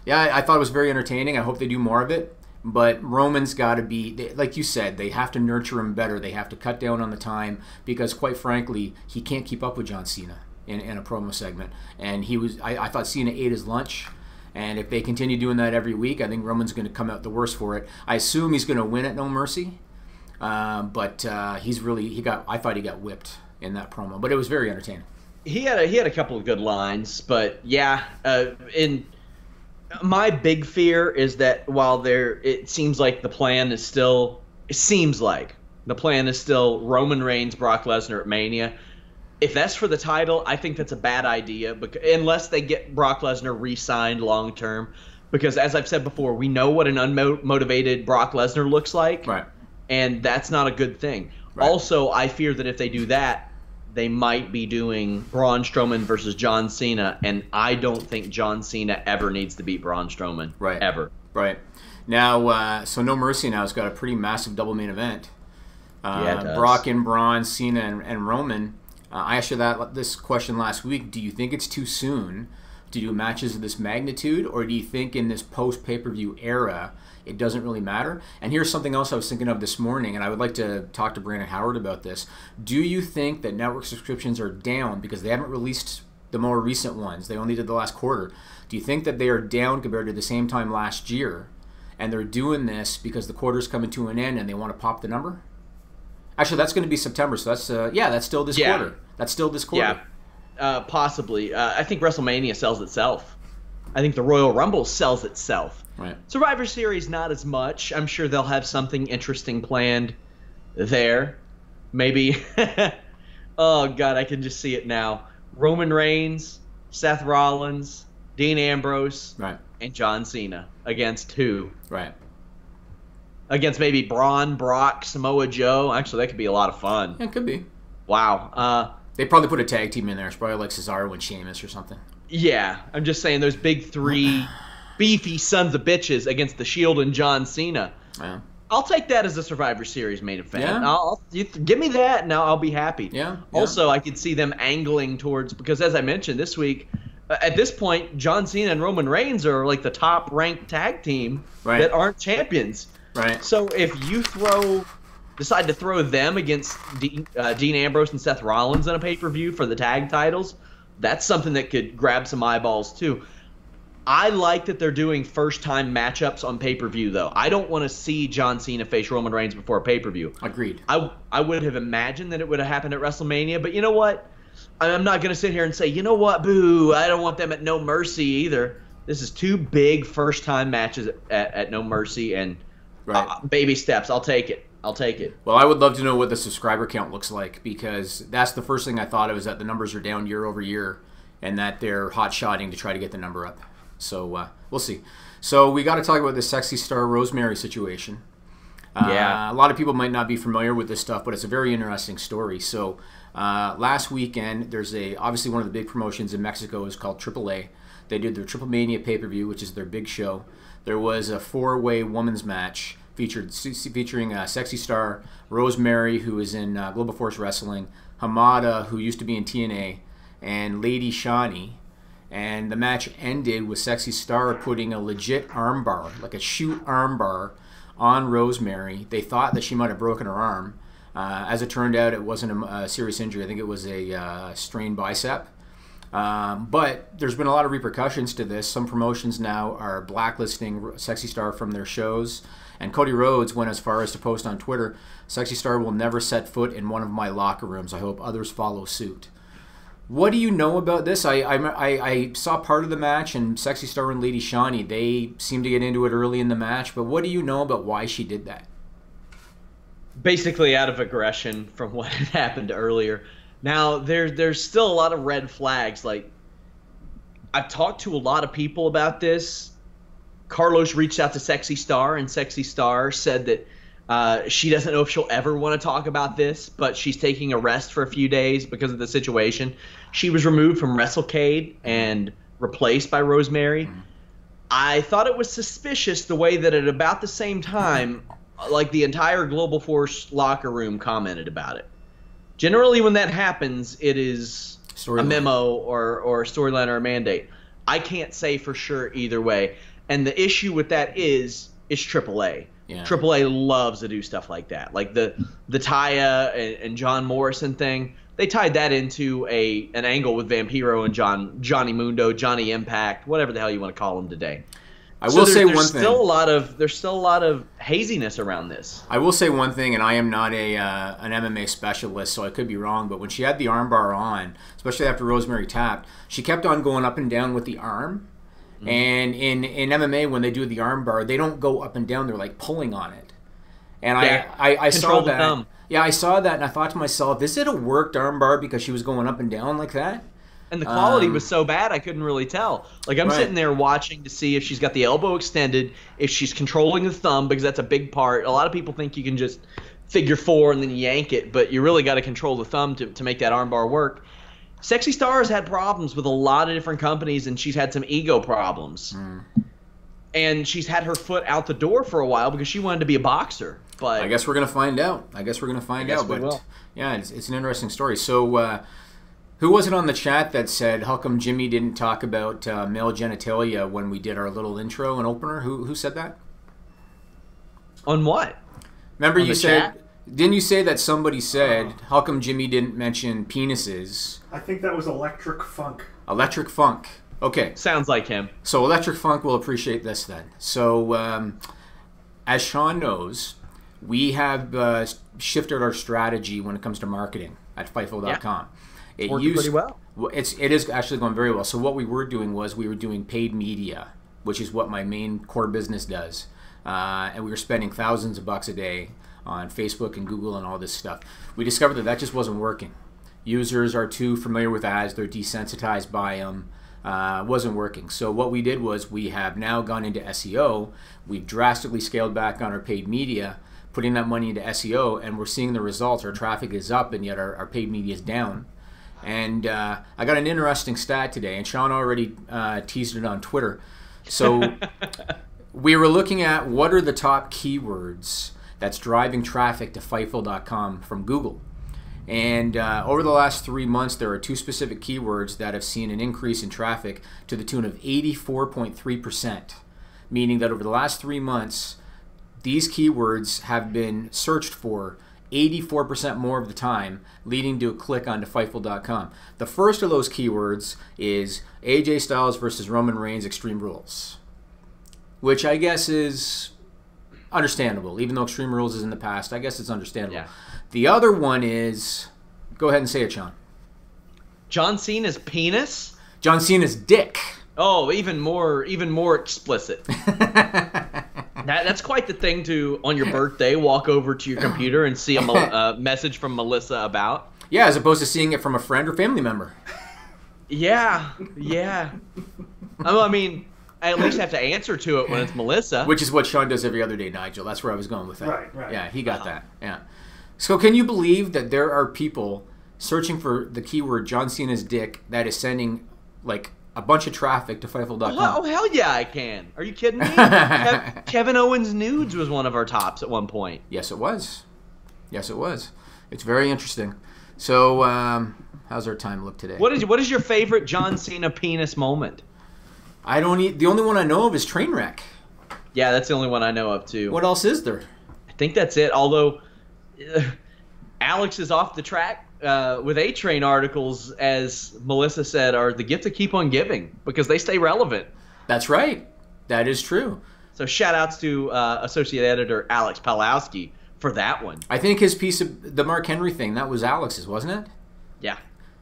yeah, I thought it was very entertaining. I hope they do more of it. But Roman's got to be, like you said, they have to nurture him better. They have to cut down on the time because, quite frankly, he can't keep up with John Cena in a promo segment. And I thought Cena ate his lunch. And if they continue doing that every week, I think Roman's going to come out the worse for it. I assume he's going to win at No Mercy. But I thought he got whipped in that promo. But it was very entertaining. He had a couple of good lines, but yeah, my big fear is that while it seems like the plan is still Roman Reigns, Brock Lesnar at Mania. If that's for the title, I think that's a bad idea, unless they get Brock Lesnar re-signed long term. Because as I've said before, we know what an unmotivated Brock Lesnar looks like, right? And that's not a good thing. Right. Also, I fear that if they do that, they might be doing Braun Strowman versus John Cena, and I don't think John Cena ever needs to beat Braun Strowman. Right. Ever. Right. Now, so No Mercy now has got a pretty massive double main event. Yeah, it does. Brock and Braun, Cena and Roman. I asked you this question last week. Do you think it's too soon to do matches of this magnitude, or do you think in this post-pay-per-view era it doesn't really matter? And here's something else I was thinking of this morning, and I would like to talk to Brandon Howard about this. Do you think that network subscriptions are down because they haven't released the more recent ones? They only did the last quarter. Do you think that they are down compared to the same time last year, and they're doing this because the quarter's coming to an end and they want to pop the number? Actually, that's going to be September, so that's still this quarter. That's still this quarter. Yeah, possibly. I think WrestleMania sells itself. I think the Royal Rumble sells itself. Right. Survivor Series, not as much. I'm sure they'll have something interesting planned there. Maybe. Oh, God, I can just see it now. Roman Reigns, Seth Rollins, Dean Ambrose, right, and John Cena against who? Right. Against maybe Braun, Brock, Samoa Joe. Actually, that could be a lot of fun. Yeah, it could be. Wow. They probably put a tag team in there. It's probably like Cesaro and Sheamus or something. Yeah, I'm just saying those big three beefy sons of bitches against the Shield and John Cena. Yeah. I'll take that as a Survivor Series main event. Yeah. Give me that, and I'll be happy. Yeah. Also, I could see them angling towards, because as I mentioned this week, at this point, John Cena and Roman Reigns are like the top-ranked tag team that aren't champions. Right. So if you decide to throw them against Dean Ambrose and Seth Rollins in a pay-per-view for the tag titles, that's something that could grab some eyeballs too. I like that they're doing first-time matchups on pay-per-view, though. I don't want to see John Cena face Roman Reigns before a pay-per-view. Agreed. I would have imagined that it would have happened at WrestleMania, but you know what? I'm not going to sit here and say, you know what, boo, I don't want them at No Mercy either. This is two big first-time matches at No Mercy, and baby steps. I'll take it. Well, I would love to know what the subscriber count looks like, because that's the first thing I thought of, is that the numbers are down year over year and that they're hot-shotting to try to get the number up. So we'll see. So we got to talk about the Sexy Star Rosemary situation. A lot of people might not be familiar with this stuff, but it's a very interesting story. So last weekend, there's obviously one of the big promotions in Mexico is called AAA. They did their Triple Mania pay-per-view, which is their big show. There was a four-way women's match featuring Sexy Star, Rosemary, who is in Global Force Wrestling, Hamada, who used to be in TNA, and Lady Shani. And the match ended with Sexy Star putting a legit armbar, like a shoot armbar, on Rosemary. They thought that she might have broken her arm. As it turned out, it wasn't a serious injury. I think it was a strained bicep. But there's been a lot of repercussions to this. Some promotions now are blacklisting Sexy Star from their shows. And Cody Rhodes went as far as to post on Twitter, "Sexy Star will never set foot in one of my locker rooms. I hope others follow suit." What do you know about this? I saw part of the match, and Sexy Star and Lady Shani, they seemed to get into it early in the match. But what do you know about why she did that? Basically out of aggression from what had happened earlier. Now, there's still a lot of red flags. Like, I've talked to a lot of people about this. Carlos reached out to Sexy Star, and Sexy Star said that she doesn't know if she'll ever want to talk about this, but she's taking a rest for a few days because of the situation. She was removed from WrestleCade, and replaced by Rosemary. I thought it was suspicious the way that at about the same time, like the entire Global Force locker room commented about it. Generally, when that happens, it is a memo or a storyline or a mandate. I can't say for sure either way. And the issue with that is AAA. Yeah. AAA loves to do stuff like that. Like the Taya and John Morrison thing. They tied that into an angle with Vampiro and Johnny Mundo, Johnny Impact, whatever the hell you want to call him today. I will say one thing. There's still a lot of haziness around this. I will say one thing, and I am not an MMA specialist, so I could be wrong, but when she had the armbar on, especially after Rosemary tapped, she kept on going up and down with the arm. Mm-hmm. And in MMA, when they do the armbar, they don't go up and down. They're like pulling on it. And I saw that. Thumb. Yeah, I saw that, and I thought to myself, is it a worked armbar because she was going up and down like that? And the quality was so bad, I couldn't really tell. Like, I'm sitting there watching to see if she's got the elbow extended, if she's controlling the thumb, because that's a big part. A lot of people think you can just figure four and then yank it, but you really got to control the thumb to make that armbar work. Sexy Star has had problems with a lot of different companies, and she's had some ego problems. And she's had her foot out the door for a while because she wanted to be a boxer. But I guess we're going to find out. But yeah, it's an interesting story. So who was it on the chat that said, how come Jimmy didn't talk about male genitalia when we did our little intro and opener? Who said that? On what? Remember you said, didn't you say that somebody said, how come Jimmy didn't mention penises? I think that was Electric Funk. Electric Funk. Okay. Sounds like him. So Electric Funk will appreciate this then. So as Sean knows, we have shifted our strategy when it comes to marketing at Fightful.com. Yeah. It's working pretty well. It is actually going very well. So what we were doing was we were doing paid media, which is what my main core business does. And we were spending thousands of bucks a day on Facebook and Google and all this stuff. We discovered that just wasn't working. Users are too familiar with ads. They're desensitized by them. Wasn't working. So what we did was we have now gone into SEO. We've drastically scaled back on our paid media, putting that money into SEO, and we're seeing the results. Our traffic is up, and yet our paid media is down. And I got an interesting stat today, and Sean already teased it on Twitter. So we were looking at what are the top keywords that's driving traffic to Fightful.com from Google. And over the last 3 months, there are two specific keywords that have seen an increase in traffic to the tune of 84.3%, meaning that over the last 3 months, these keywords have been searched for 84% more of the time, leading to a click onto Fightful.com. The first of those keywords is AJ Styles versus Roman Reigns Extreme Rules, which I guess is understandable. Even though Extreme Rules is in the past, I guess it's understandable. Yeah. The other one is, go ahead and say it, Sean. John Cena's penis? John Cena's dick. Oh, even more explicit. That's quite the thing to, on your birthday, walk over to your computer and see a message from Melissa about. Yeah, as opposed to seeing it from a friend or family member. Yeah. I mean, I at least have to answer to it when it's Melissa. Which is what Sean does every other day, Nigel. That's where I was going with that. Right. Yeah, he got that. Yeah. So can you believe that there are people searching for the keyword John Cena's dick that is sending like a bunch of traffic to Fightful.com? Oh, hell yeah, I can. Are you kidding me? Kevin Owens nudes was one of our tops at one point. Yes, it was. It's very interesting. So how's our time look today? What is your favorite John Cena penis moment? The only one I know of is Trainwreck. Yeah, that's the only one I know of too. What else is there? I think that's it. Although Alex is off the track with A-Train articles, as Melissa said, are the gift to keep on giving because they stay relevant. That's right. That is true. So shout outs to associate editor Alex Palowski for that one. I think his piece of the Mark Henry thing, that was Alex's, wasn't it? Yeah.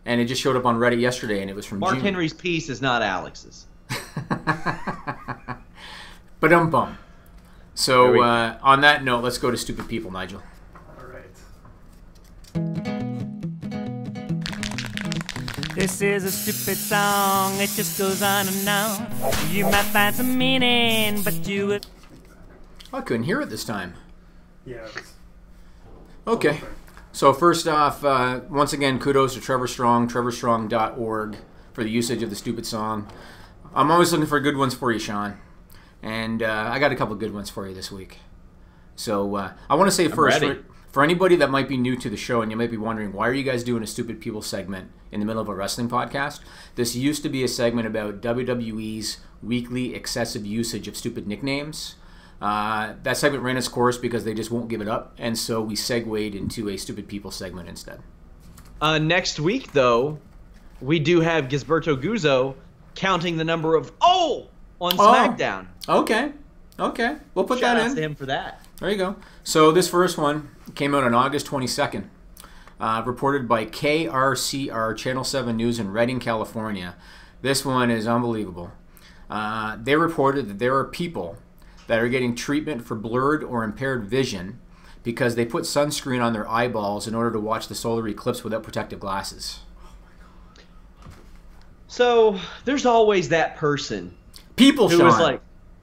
And it just showed up on Reddit yesterday, and it was from Mark June. Henry's piece is not Alex's. Ba-dum-bum. So on that note, let's go to Stupid People, Nigel. All right. This is a stupid song, it just goes on and on. You might find some meaning, but you would... I couldn't hear it this time. Yeah. Okay. So first off, once again, kudos to Trevor Strong, trevorstrong.org, for the usage of the stupid song. I'm always looking for good ones for you, Sean. And I got a couple good ones for you this week. So I want to say first, for anybody that might be new to the show and you might be wondering, why are you guys doing a Stupid People segment in the middle of a wrestling podcast? This used to be a segment about WWE's weekly excessive usage of stupid nicknames. That segment ran its course because they just won't give it up. And so we segued into a Stupid People segment instead. Next week, though, we do have Gisberto Guzzo counting the number of on SmackDown. Okay. We'll put that in. Shout out to him for that. There you go. So this first one came out on August 22nd, reported by KRCR Channel 7 News in Redding, California. This one is unbelievable. They reported that there are people that are getting treatment for blurred or impaired vision because they put sunscreen on their eyeballs in order to watch the solar eclipse without protective glasses. So there's always that person. People, who Sean. is like,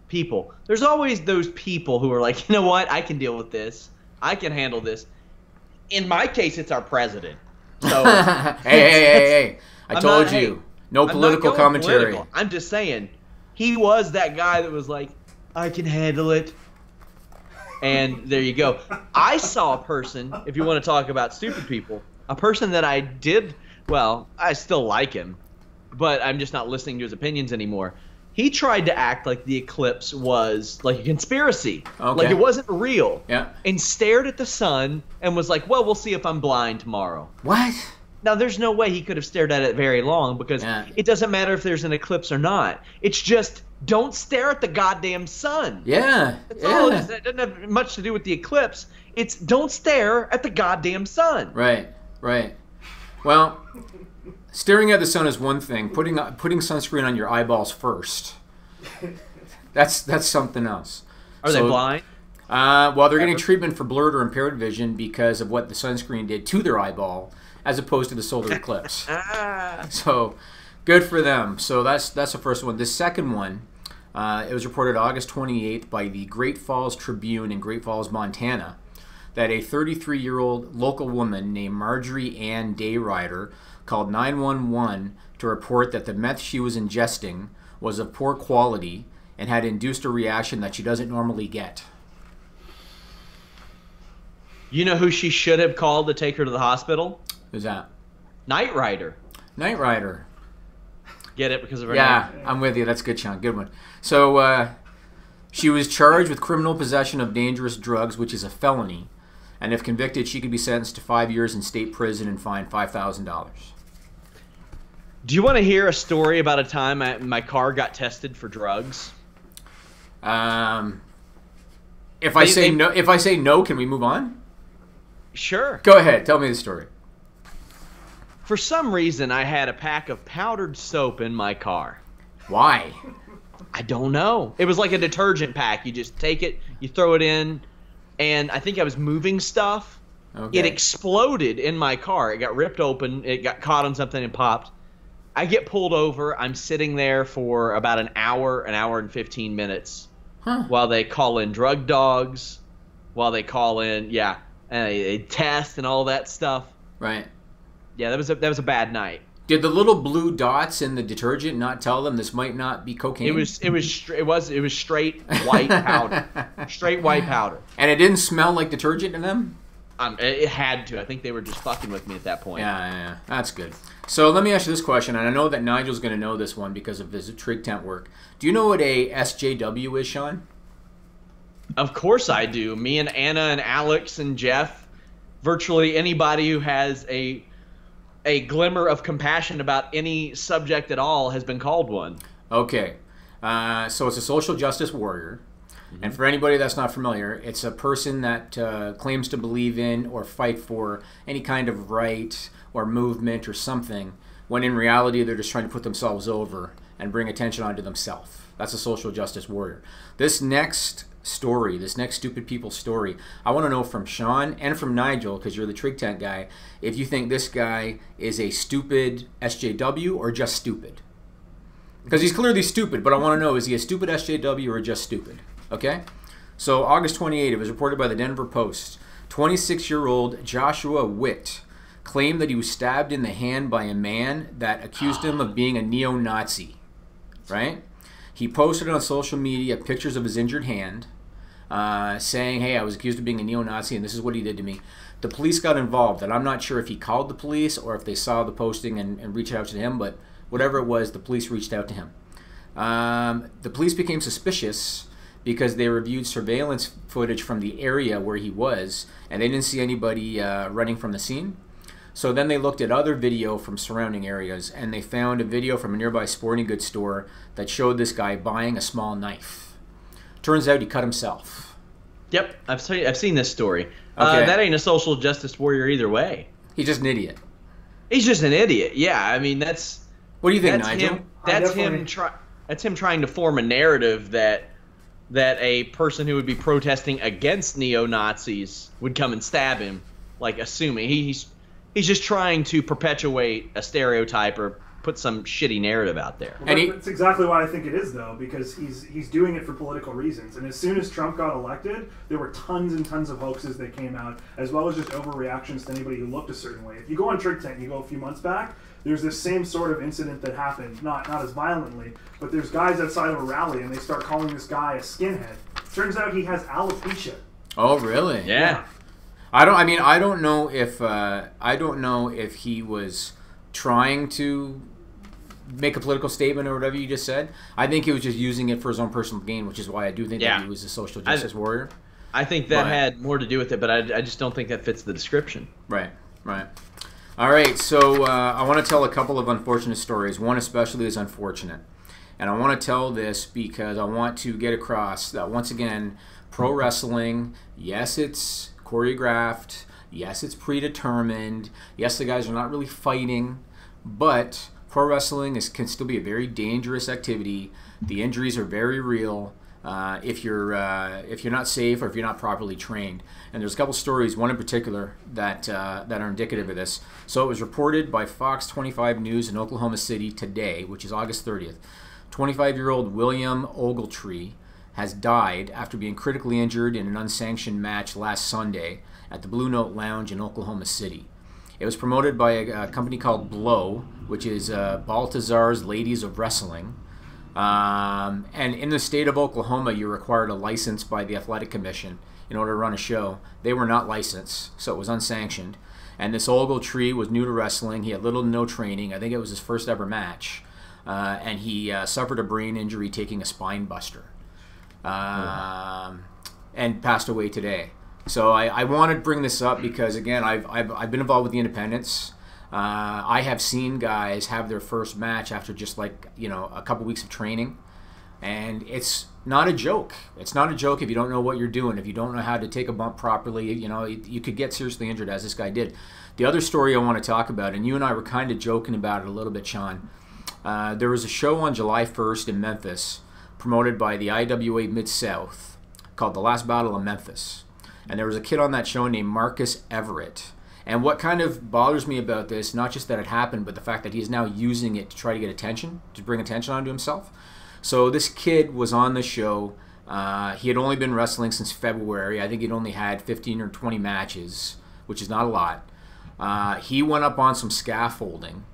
people. There's always those people who are like, you know what? I can deal with this. I can handle this. In my case, it's our president. So hey. I told you. No political commentary. Political. I'm just saying, he was that guy that was like, I can handle it. And there you go. I saw a person, if you want to talk about stupid people, a person that I still like him, but I'm just not listening to his opinions anymore. He tried to act like the eclipse was like a conspiracy, like it wasn't real, and stared at the sun and was like, well, we'll see if I'm blind tomorrow. What? Now, there's no way he could have stared at it very long because it doesn't matter if there's an eclipse or not. It's just don't stare at the goddamn sun. Yeah. That's all it is. It doesn't have much to do with the eclipse. It's don't stare at the goddamn sun. Right. Well, staring at the sun is one thing. Putting sunscreen on your eyeballs first, that's something else. Are they blind? Well, they're getting treatment for blurred or impaired vision because of what the sunscreen did to their eyeball, as opposed to the solar eclipse. So, good for them. So that's the first one. The second one, it was reported August 28th by the Great Falls Tribune in Great Falls, Montana, that a 33-year-old local woman named Marjorie Ann Dayrider called 911 to report that the meth she was ingesting was of poor quality and had induced a reaction that she doesn't normally get. You know who she should have called to take her to the hospital? Who's that? Knight Rider. Knight Rider. Get it because of her name? I'm with you. That's good, Sean. Good one. So she was charged with criminal possession of dangerous drugs, which is a felony. And if convicted, she could be sentenced to 5 years in state prison and fined $5,000. Do you want to hear a story about a time my car got tested for drugs? If I say no, can we move on? Sure. Go ahead. Tell me the story. For some reason, I had a pack of powdered soap in my car. Why? I don't know. It was like a detergent pack. You just take it, you throw it in, and I think I was moving stuff. Okay. It exploded in my car. It got ripped open. It got caught on something and popped. I get pulled over. I'm sitting there for about an hour and 15 minutes while they call in drug dogs, while they call in, a test and all that stuff. Right. Yeah, that was a bad night. Did the little blue dots in the detergent not tell them this might not be cocaine? It was straight white powder. Straight white powder. And it didn't smell like detergent to them? It had to. I think they were just fucking with me at that point. Yeah. That's good. So let me ask you this question, and I know that Nigel's going to know this one because of his trig tent work. Do you know what a SJW is, Sean? Of course I do. Me and Anna and Alex and Jeff, virtually anybody who has a glimmer of compassion about any subject at all has been called one. Okay. So it's a social justice warrior. Mm-hmm. And for anybody that's not familiar, it's a person that claims to believe in or fight for any kind of right or movement or something, when in reality they're just trying to put themselves over and bring attention onto themselves. That's a social justice warrior. This next story, this next Stupid People story, I want to know from Sean and from Nigel, because you're the trig tent guy, if you think this guy is a stupid SJW or just stupid. Because he's clearly stupid, but I want to know, is he a stupid SJW or just stupid? Okay? So August 28, it was reported by the Denver Post. 26-year-old Joshua Witt claimed that he was stabbed in the hand by a man that accused him of being a neo-Nazi. right? He posted on social media pictures of his injured hand, saying, hey, I was accused of being a neo-Nazi and this is what he did to me. The police got involved, and I'm not sure if he called the police or if they saw the posting and reached out to him, but whatever it was, the police reached out to him. The police became suspicious because they reviewed surveillance footage from the area where he was, and they didn't see anybody running from the scene. So then they looked at other video from surrounding areas, and they found a video from a nearby sporting goods store that showed this guy buying a small knife. Turns out he cut himself. Yep, I've seen this story. Okay. That ain't a social justice warrior either way. He's just an idiot. He's just an idiot. Yeah, I mean that's. What do you think, that's Nigel? him. That's him trying to form a narrative that a person who would be protesting against neo-Nazis would come and stab him, like assuming he's just trying to perpetuate a stereotype or put some shitty narrative out there. Well, that's exactly why I think it is, though, because he's doing it for political reasons. And as soon as Trump got elected, there were tons and tons of hoaxes that came out, as well as just overreactions to anybody who looked a certain way. If you go on Trick Tent, you go a few months back, there's this same sort of incident that happened, not as violently, but there's guys outside of a rally, and they start calling this guy a skinhead. Turns out he has alopecia. Oh, really? Yeah. I don't know if he was trying to make a political statement or whatever you just said. I think he was just using it for his own personal gain, which is why I do think that he was a social justice warrior. I think that had more to do with it, but I just don't think that fits the description. Right. All right, so I want to tell a couple of unfortunate stories. One especially is unfortunate. And I want to tell this because I want to get across that, once again, pro wrestling, yes, it's choreographed. Yes, it's predetermined. Yes, the guys are not really fighting. But pro wrestling can still be a very dangerous activity. The injuries are very real if you're not safe or if you're not properly trained. And there's a couple stories, one in particular, that are indicative of this. So it was reported by Fox 25 News in Oklahoma City today, which is August 30th. 25-year-old William Ogletree has died after being critically injured in an unsanctioned match last Sunday at the Blue Note Lounge in Oklahoma City. It was promoted by a company called Blow, which is Baltazar's Ladies of Wrestling. And in the state of Oklahoma, you're required a license by the Athletic Commission in order to run a show. They were not licensed, so it was unsanctioned. And this Ogletree was new to wrestling. He had little to no training. I think it was his first ever match. And he suffered a brain injury taking a spine buster. And passed away today. So I wanted to bring this up because, again, I've been involved with the independents. I have seen guys have their first match after just a couple weeks of training, and it's not a joke. It's not a joke if you don't know what you're doing, if you don't know how to take a bump properly. You could get seriously injured, as this guy did. The other story I want to talk about, and you and I were kind of joking about it a little bit, Sean. There was a show on July 1st in Memphis promoted by the IWA Mid-South called The Last Battle of Memphis. And there was a kid on that show named Marcus Everett. And what kind of bothers me about this, not just that it happened, but the fact that he's now using it to try to get attention, to bring attention onto himself. So this kid was on the show. He had only been wrestling since February. I think he'd only had 15 or 20 matches, which is not a lot. He went up on some scaffolding.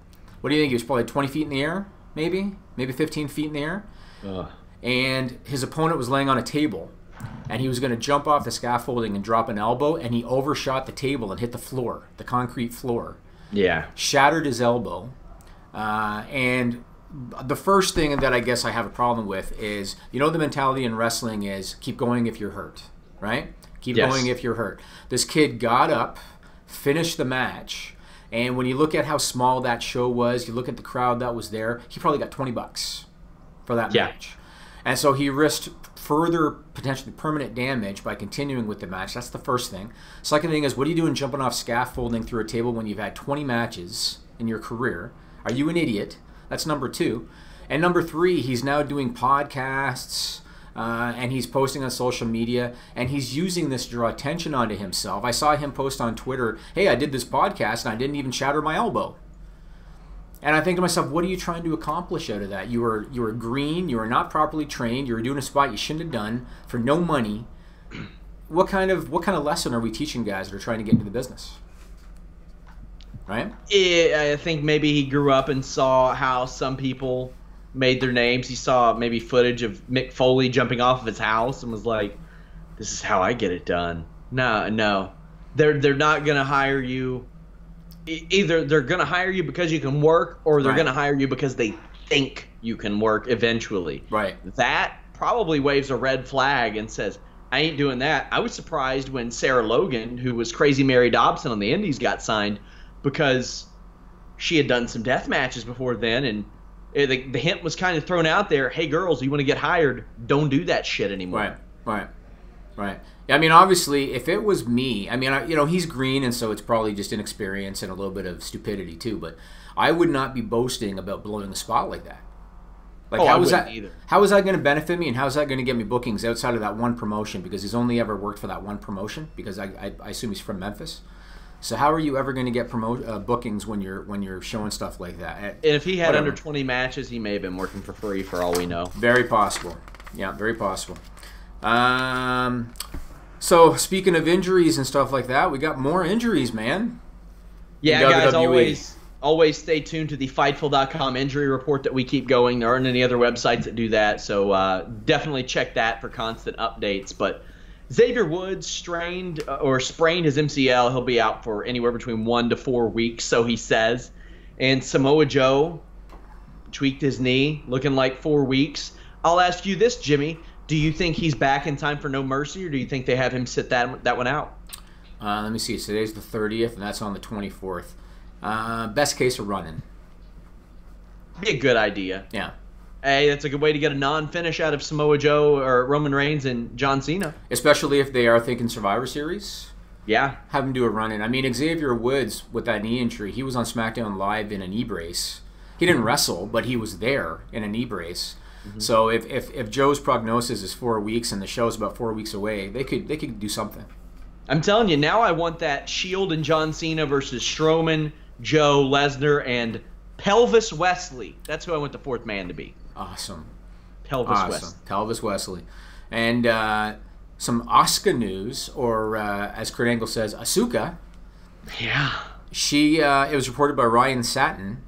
What do you think? He was probably 20 feet in the air, maybe 15 feet in the air. And his opponent was laying on a table. And he was going to jump off the scaffolding and drop an elbow, and he overshot the table and hit the floor, the concrete floor. Yeah. Shattered his elbow. And the first thing that I guess I have a problem with is, the mentality in wrestling is keep going if you're hurt, right? Keep going if you're hurt. This kid got up, finished the match, and when you look at how small that show was, you look at the crowd that was there, he probably got $20 for that match. And so he risked further potentially permanent damage by continuing with the match. That's the first thing. Second thing is, what are you doing jumping off scaffolding through a table when you've had 20 matches in your career? Are you an idiot? That's number two. And number three, he's now doing podcasts and he's posting on social media, and he's using this to draw attention onto himself. I saw him post on Twitter, hey, I did this podcast and I didn't even shatter my elbow. And I think to myself, what are you trying to accomplish out of that? You were green, you were not properly trained, you were doing a spot you shouldn't have done for no money. What kind of lesson are we teaching guys that are trying to get into the business? Right? I think maybe he grew up and saw how some people made their names. He saw maybe footage of Mick Foley jumping off of his house and was like, "This is how I get it done." No, they're not gonna hire you. Either they're gonna hire you because you can work, or they're gonna hire you because they think you can work eventually. Right. That probably waves a red flag and says, I ain't doing that. I was surprised when Sarah Logan, who was Crazy Mary Dobson on the Indies, got signed because she had done some death matches before then, and the hint was kind of thrown out there, hey, girls, you want to get hired, don't do that shit anymore. Right. Yeah, I mean, obviously, if it was me, I mean, he's green, and so it's probably just inexperience and a little bit of stupidity, too, but I would not be boasting about blowing a spot like that. Like, how is that going to benefit me, and how is that going to get me bookings outside of that one promotion? Because he's only ever worked for that one promotion, because I assume he's from Memphis. So how are you ever going to get bookings when you're showing stuff like that? And if he had under 20 matches, he may have been working for free for all we know. Very possible. Yeah, very possible. So speaking of injuries and stuff like that, we got more injuries, man. Yeah, guys, always stay tuned to the Fightful.com injury report that we keep going. There aren't any other websites that do that, so definitely check that for constant updates. But Xavier Woods sprained his MCL. He'll be out for anywhere between 1 to 4 weeks, so he says. And Samoa Joe tweaked his knee, looking like 4 weeks. I'll ask you this, Jimmy. Do you think he's back in time for No Mercy, or do you think they have him sit that one out? Let me see. Today's the 30th, and that's on the 24th. Best case of running. Be a good idea. Yeah. Hey, that's a good way to get a non-finish out of Samoa Joe or Roman Reigns and John Cena. Especially if they are thinking Survivor Series. Yeah. Have him do a run-in. I mean, Xavier Woods, with that knee injury, he was on SmackDown Live in a knee brace. He didn't wrestle, but he was there in a knee brace. Mm-hmm. So if Joe's prognosis is 4 weeks and the show's about 4 weeks away, they could do something. I'm telling you, now I want that Shield and John Cena versus Strowman, Joe, Lesnar, and Pelvis Wesley. That's who I want the fourth man to be. Awesome. Pelvis Wesley. And some Asuka news, or as Kurt Angle says, Asuka. Yeah. It was reported by Ryan Satin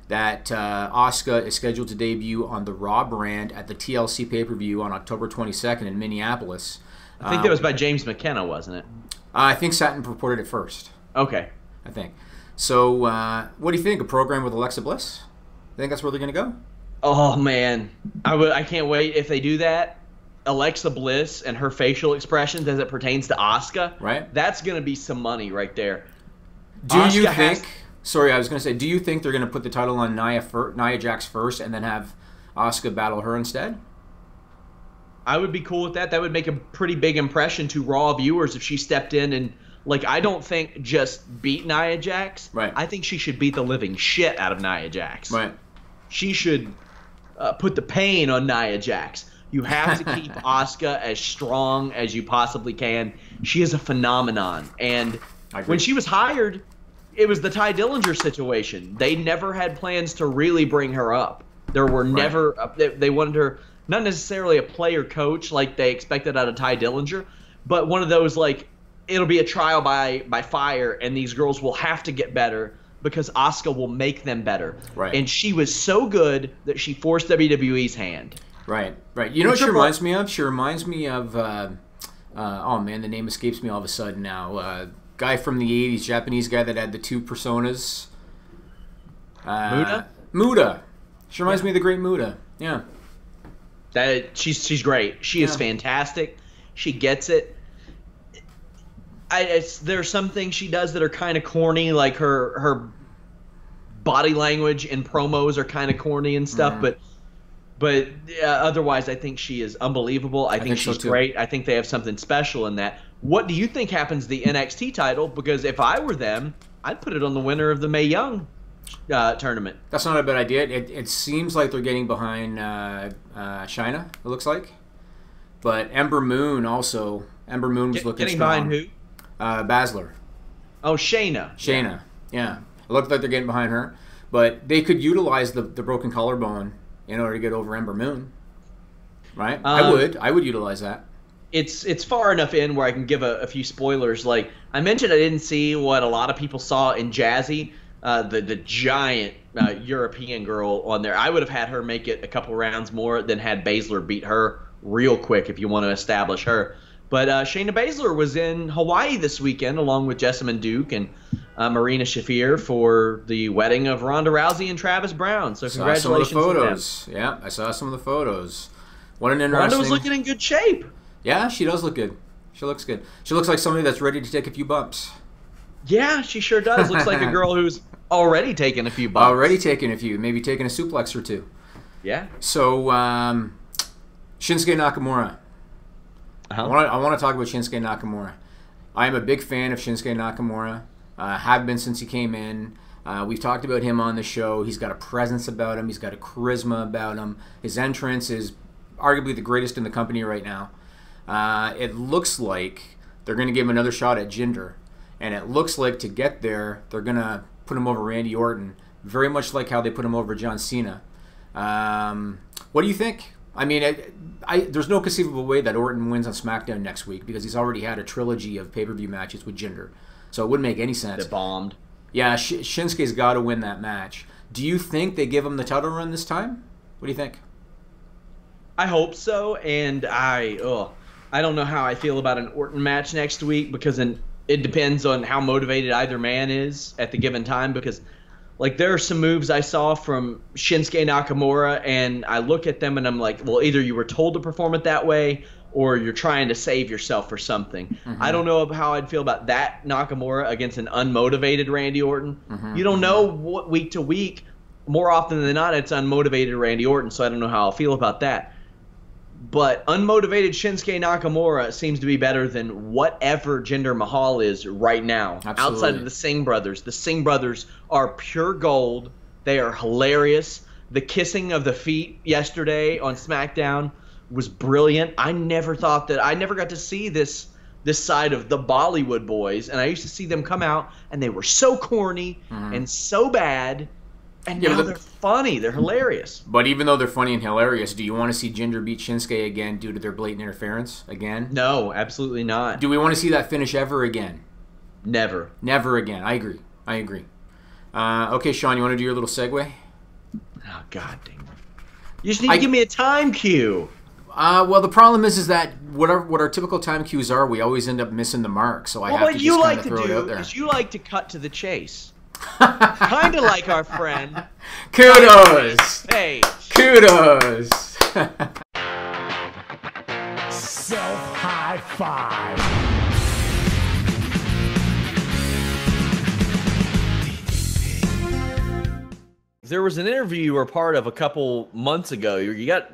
that Asuka is scheduled to debut on the Raw brand at the TLC pay-per-view on October 22nd in Minneapolis. I think that was by James McKenna, wasn't it? I think Satin reported it first. Okay. I think. So, what do you think? A program with Alexa Bliss? Think that's where they're going to go? Oh, man. I can't wait if they do that. Alexa Bliss and her facial expressions as it pertains to Asuka. Right. That's going to be some money right there. Do you think... Sorry, I was going to say, do you think they're going to put the title on Nia Jax first and then have Asuka battle her instead? I would be cool with that. That would make a pretty big impression to Raw viewers if she stepped in and, I don't think just beat Nia Jax. Right. I think she should beat the living shit out of Nia Jax. Right. She should put the pain on Nia Jax. You have to keep Asuka as strong as you possibly can. She is a phenomenon. And when she was hired, it was the Ty Dillinger situation. They never had plans to really bring her up. There were never they wanted her not necessarily a player coach like they expected out of Ty Dillinger, but one of those it'll be a trial by fire, and these girls will have to get better because Asuka will make them better. Right. And she was so good that she forced WWE's hand. Right. You know what she reminds me of? She reminds me of oh man, the name escapes me all of a sudden now. Guy from the 80s, Japanese guy that had the two personas. Muda. She reminds me of the great Muda. Yeah. She's great. She is fantastic. She gets it. There are some things she does that are kind of corny, like her body language in promos are kind of corny and stuff, but otherwise I think she is unbelievable. I think she's great. I think they have something special in that. What do you think happens to the NXT title? Because if I were them, I'd put it on the winner of the Mae Young tournament. That's not a bad idea. It seems like they're getting behind Chyna, it looks like. But Ember Moon was looking strong. Getting behind who? Baszler. Oh, Shayna. Yeah. It looked like they're getting behind her. But they could utilize the broken collarbone in order to get over Ember Moon. Right? I would utilize that. It's far enough in where I can give a few spoilers. Like I mentioned, I didn't see what a lot of people saw in Jazzy, the giant European girl on there. I would have had her make it a couple rounds more than had Baszler beat her real quick if you want to establish her. But Shayna Baszler was in Hawaii this weekend along with Jessamine Duke and Marina Shafir for the wedding of Ronda Rousey and Travis Brown. So congratulations to them. Some of the photos. Yeah, I saw some of the photos. What an interesting... Ronda was looking in good shape. Yeah, she does look good. She looks good. She looks like somebody that's ready to take a few bumps. Yeah, she sure does. Looks like a girl who's already taken a few bumps. Already taken a few. Maybe taken a suplex or two. Yeah. So, Shinsegae Nakamura. I want to talk about Shinsegae Nakamura. I am a big fan of Shinsegae Nakamura. Have been since he came in. We've talked about him on the show. He's got a presence about him. He's got a charisma about him. His entrance is arguably the greatest in the company right now. It looks like they're going to give him another shot at Jinder. And it looks like to get there, they're going to put him over Randy Orton. Very much like how they put him over John Cena. What do you think? I mean, there's no conceivable way that Orton wins on SmackDown next week because he's already had a trilogy of pay-per-view matches with Jinder. So it wouldn't make any sense. They bombed. Yeah, Shinsuke's got to win that match. Do you think they give him the title run this time? What do you think? I hope so, and I don't know how I feel about an Orton match next week because it depends on how motivated either man is at the given time because like there are some moves I saw from Shinsuke Nakamura and I look at them and I'm like, well, either you were told to perform it that way or you're trying to save yourself for something. Mm-hmm. I don't know how I'd feel about that Nakamura against an unmotivated Randy Orton. Mm-hmm. You don't know what week to week. More often than not, it's unmotivated Randy Orton, so I don't know how I'll feel about that. But unmotivated Shinsuke Nakamura seems to be better than whatever Jinder Mahal is right now. Absolutely. Outside of the Singh brothers. The Singh brothers are pure gold. They are hilarious. The kissing of the feet yesterday on SmackDown was brilliant. I never got to see this side of the Bollywood boys. And I used to see them come out, and they were so corny and so bad. And now they're funny. They're hilarious. But even though they're funny and hilarious, do you want to see Jinder beat Shinsuke again due to their blatant interference again? No, absolutely not. Do we want to see that finish ever again? Never. Never again. I agree. Okay, Sean, you want to do your little segue? Oh, God dang it. You just need to give me a time cue. Well, the problem is that what our typical time cues are, we always end up missing the mark. So I have to just kind of throw it out there. Is you like to cut to the chase. Kind of like our friend. Kudos. Hey. Kudos. Self high five. There was an interview you were part of a couple months ago. You got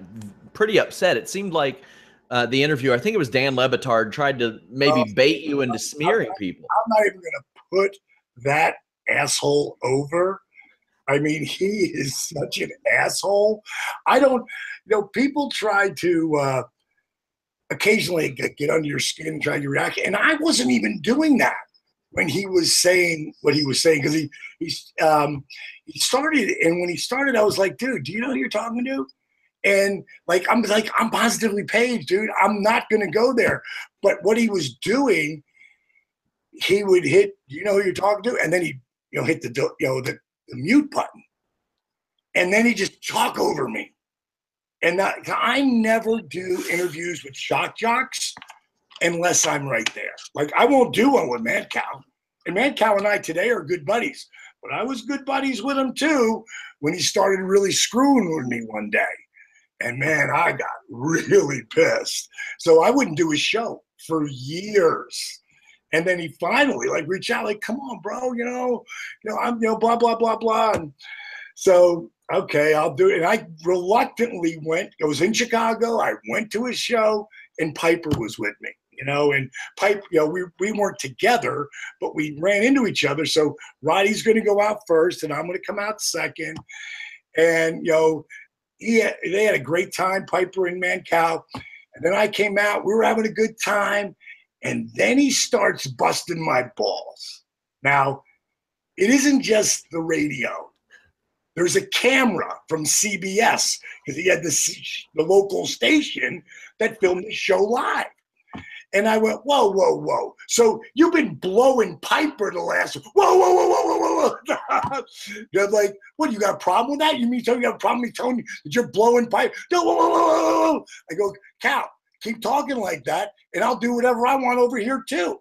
pretty upset. It seemed like the interviewer, I think it was Dan Le Batard, tried to maybe bait you into smearing people. I'm not even going to put that asshole over. I mean, he is such an asshole. I don't, people try to occasionally get under your skin and try to react. And I wasn't even doing that when he was saying what he was saying. Because he started, and when he started, I was like, dude, do you know who you're talking to? And I'm positively Paige, dude. I'm not going to go there. But what he was doing, he would hit, you know who you're talking to? And then he hit the mute button, and then he just talk over me. And I never do interviews with shock jocks unless I'm right there. Like I won't do one with Mad Cow, and Mad Cow and I today are good buddies. But I was good buddies with him too when he started really screwing with me one day, and man, I got really pissed. So I wouldn't do his show for years. And then he finally reached out, come on, bro, I'm, blah, blah, blah, blah. And so, okay, I'll do it. And I reluctantly went. I was in Chicago. I went to his show, and Piper was with me, and Piper, we weren't together, but we ran into each other. So Roddy's going to go out first, and I'm going to come out second. And, they had a great time, Piper and Mancow. And then I came out. We were having a good time. And then he starts busting my balls. Now, it isn't just the radio. There's a camera from CBS because he had the local station that filmed the show live. And I went, whoa, whoa, whoa. So you've been blowing Piper the last, whoa, whoa, whoa, whoa, whoa, whoa. They're like, what, you got a problem with that? You mean you got a problem with me telling you that you're blowing Piper? No, whoa, whoa, whoa, whoa, whoa. I go, Cal, keep talking like that, and I'll do whatever I want over here too.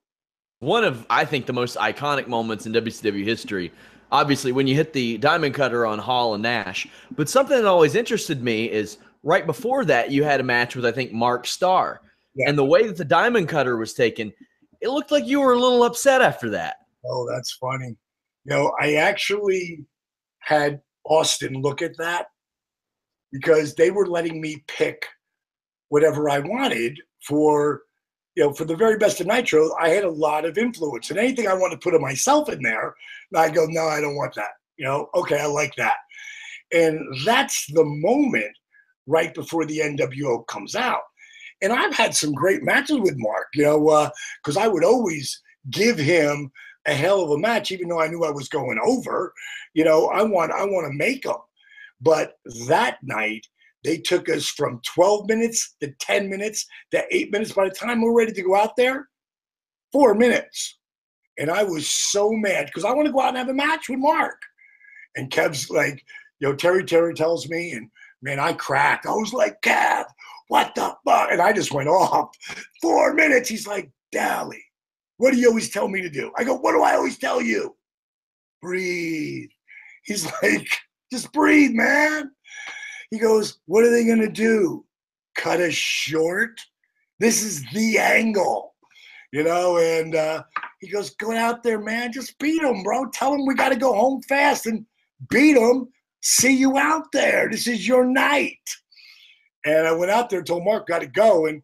One of, I think, the most iconic moments in WCW history, obviously, when you hit the diamond cutter on Hall and Nash. But something that always interested me is right before that, you had a match with, I think, Mark Starr. Yeah. And the way that the diamond cutter was taken, it looked like you were a little upset after that. Oh, that's funny. I actually had Austin look at that because they were letting me pick whatever I wanted for the very best of Nitro. I had a lot of influence, and anything I want to put of myself in there, I go, no, I don't want that. Okay, I like that. And that's the moment right before the NWO comes out. And I've had some great matches with Mark, because I would always give him a hell of a match, even though I knew I was going over. I want to make him. But that night, they took us from 12 minutes to 10 minutes to 8 minutes. By the time we were ready to go out there, 4 minutes. And I was so mad because I want to go out and have a match with Mark. And Kev's like, Terry tells me, and man, I cracked. I was like, Kev, what the fuck? And I just went off. 4 minutes. He's like, Dally, what do you always tell me to do? I go, what do I always tell you? Breathe. He's like, just breathe, man. He goes, what are they going to do? Cut us short? This is the angle, and he goes, go out there, man. Just beat him, bro. Tell him we got to go home fast and beat him. See you out there. This is your night. And I went out there and told Mark, got to go. And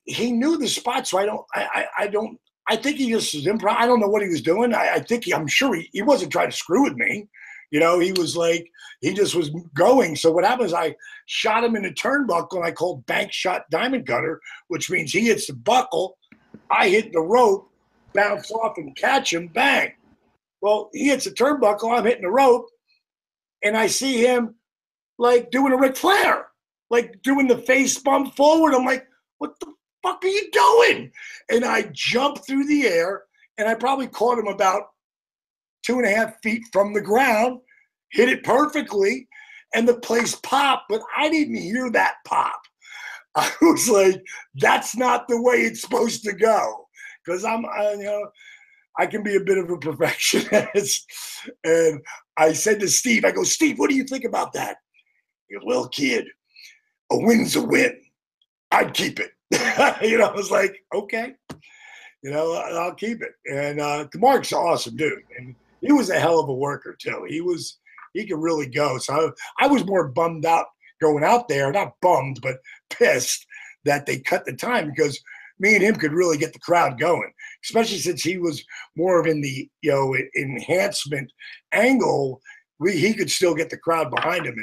he knew the spot, so I think he just was improv. I don't know what he was doing. I'm sure he wasn't trying to screw with me. He was like, he just was going. So what happened is I shot him in the turnbuckle, and I called bank shot diamond cutter, which means he hits the buckle, I hit the rope, bounce off and catch him, bang. Well, he hits the turnbuckle, I'm hitting the rope, and I see him like doing a Ric Flair, like doing the face bump forward. I'm like, what the fuck are you doing? And I jumped through the air, and I probably caught him about 2.5 feet from the ground, hit it perfectly, and the place popped, but I didn't hear that pop. I was like, that's not the way it's supposed to go. Because I can be a bit of a perfectionist. And I said to Steve, I go, Steve, what do you think about that? He goes, well, kid, a win's a win. I'd keep it. I was like, okay, I'll keep it. And Mark's an awesome dude. And he was a hell of a worker too. He could really go. So I was more bummed out going out there, not bummed, but pissed that they cut the time, because me and him could really get the crowd going, especially since he was more of in the enhancement angle. He could still get the crowd behind him,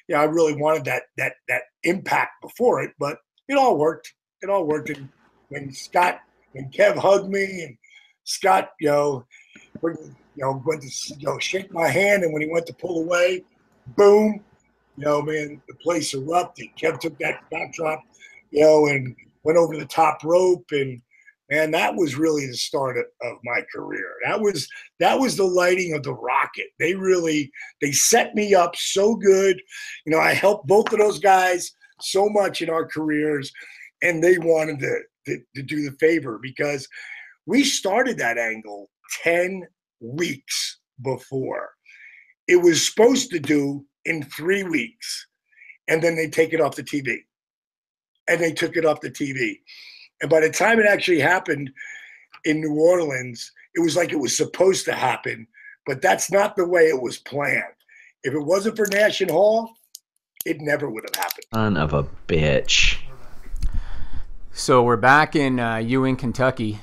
and I really wanted that impact before it, but it all worked. It all worked. And when Kev hugged me, and Scott, went to shake my hand, and when he went to pull away, boom, man, the place erupted. Kev took that backdrop, and went over the top rope, and man, that was really the start of my career. That was the lighting of the rocket. They set me up so good. I helped both of those guys so much in our careers, and they wanted to do the favor, because we started that angle 10 weeks before. It was supposed to do in 3 weeks, and then they take it off the TV. And they took it off the TV. And by the time it actually happened in New Orleans, it was like it was supposed to happen, but that's not the way it was planned. If it wasn't for Nash and Hall, it never would have happened. Son of a bitch. So we're back in Ewing, Kentucky,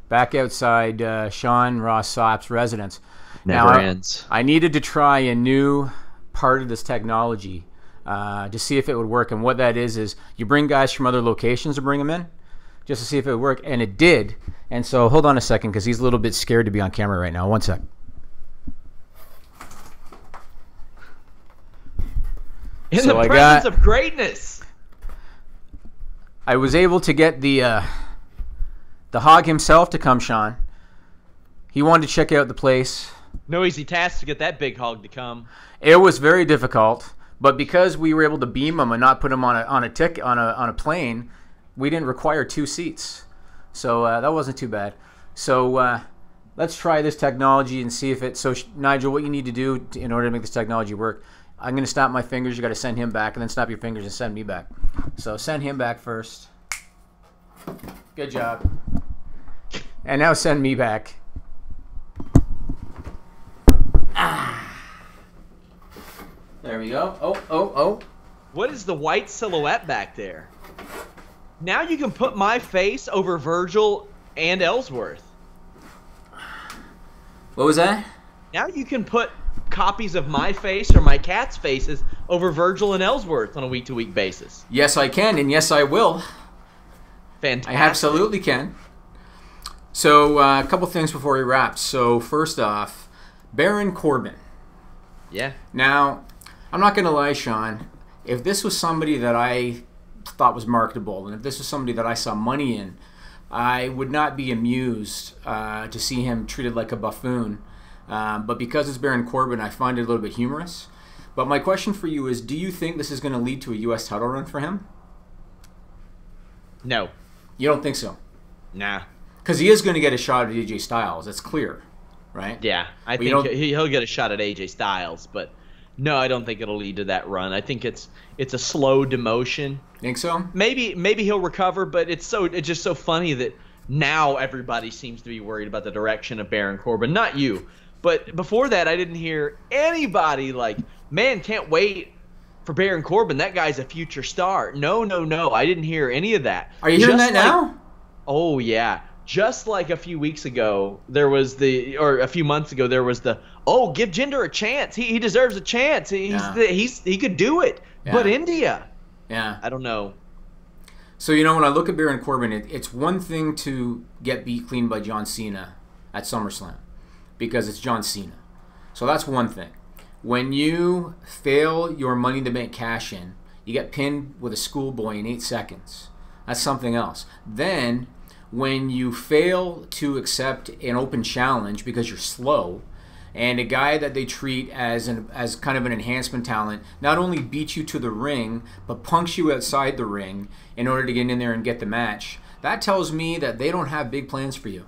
back outside Sean Ross Sapp's residence. Never ends. I needed to try a new part of this technology to see if it would work. And what that is you bring guys from other locations to bring them in just to see if it would work. And it did. And so hold on a second, because he's a little bit scared to be on camera right now. One sec. In the presence of greatness. I was able to get the the hog himself to come, Sean. He wanted to check out the place. No easy task to get that big hog to come. It was very difficult, but because we were able to beam him and not put him on a plane, we didn't require 2 seats. So that wasn't too bad. So let's try this technology and see if it. So Nigel, what you need to do in order to make this technology work, I'm going to snap my fingers. You got to send him back, and then snap your fingers and send me back. So send him back first. Good job. And now send me back. There we go. Oh. What is the white silhouette back there? Now you can put my face over Virgil and Ellsworth. What was that? Now you can put copies of my face or my cat's faces over Virgil and Ellsworth on a week-to-week basis. Yes, I can, and yes, I will. Fantastic. I absolutely can. So, a couple things before we wrap. So, first off, Baron Corbin. Yeah. Now, I'm not going to lie, Sean. If this was somebody that I thought was marketable, and if this was somebody that I saw money in, I would not be amused to see him treated like a buffoon. But because it's Baron Corbin, I find it a little bit humorous. But my question for you is, do you think this is going to lead to a U.S. title run for him? No. You don't think so? Nah. Because he is going to get a shot at AJ Styles. That's clear, right? Yeah. I think he'll get a shot at AJ Styles, but no, I don't think it'll lead to that run. I think it's a slow demotion. Think so? Maybe he'll recover, but it's just so funny that now everybody seems to be worried about the direction of Baron Corbin. Not you. But before that, I didn't hear anybody like, man, can't wait for Baron Corbin. That guy's a future star. No. I didn't hear any of that. Are you hearing that now? Oh, yeah. Just like a few weeks ago, or a few months ago, there was give Jinder a chance. He deserves a chance. He could do it. Yeah. But India. Yeah. I don't know. So, when I look at Baron Corbin, it's one thing to get beat clean by John Cena at SummerSlam because it's John Cena. So that's one thing. When you fail your Money in the Bank cash in, you get pinned with a schoolboy in 8 seconds. That's something else. Then, when you fail to accept an open challenge because you're slow, and a guy that they treat as kind of an enhancement talent not only beats you to the ring, but punks you outside the ring in order to get in there and get the match, that tells me that they don't have big plans for you.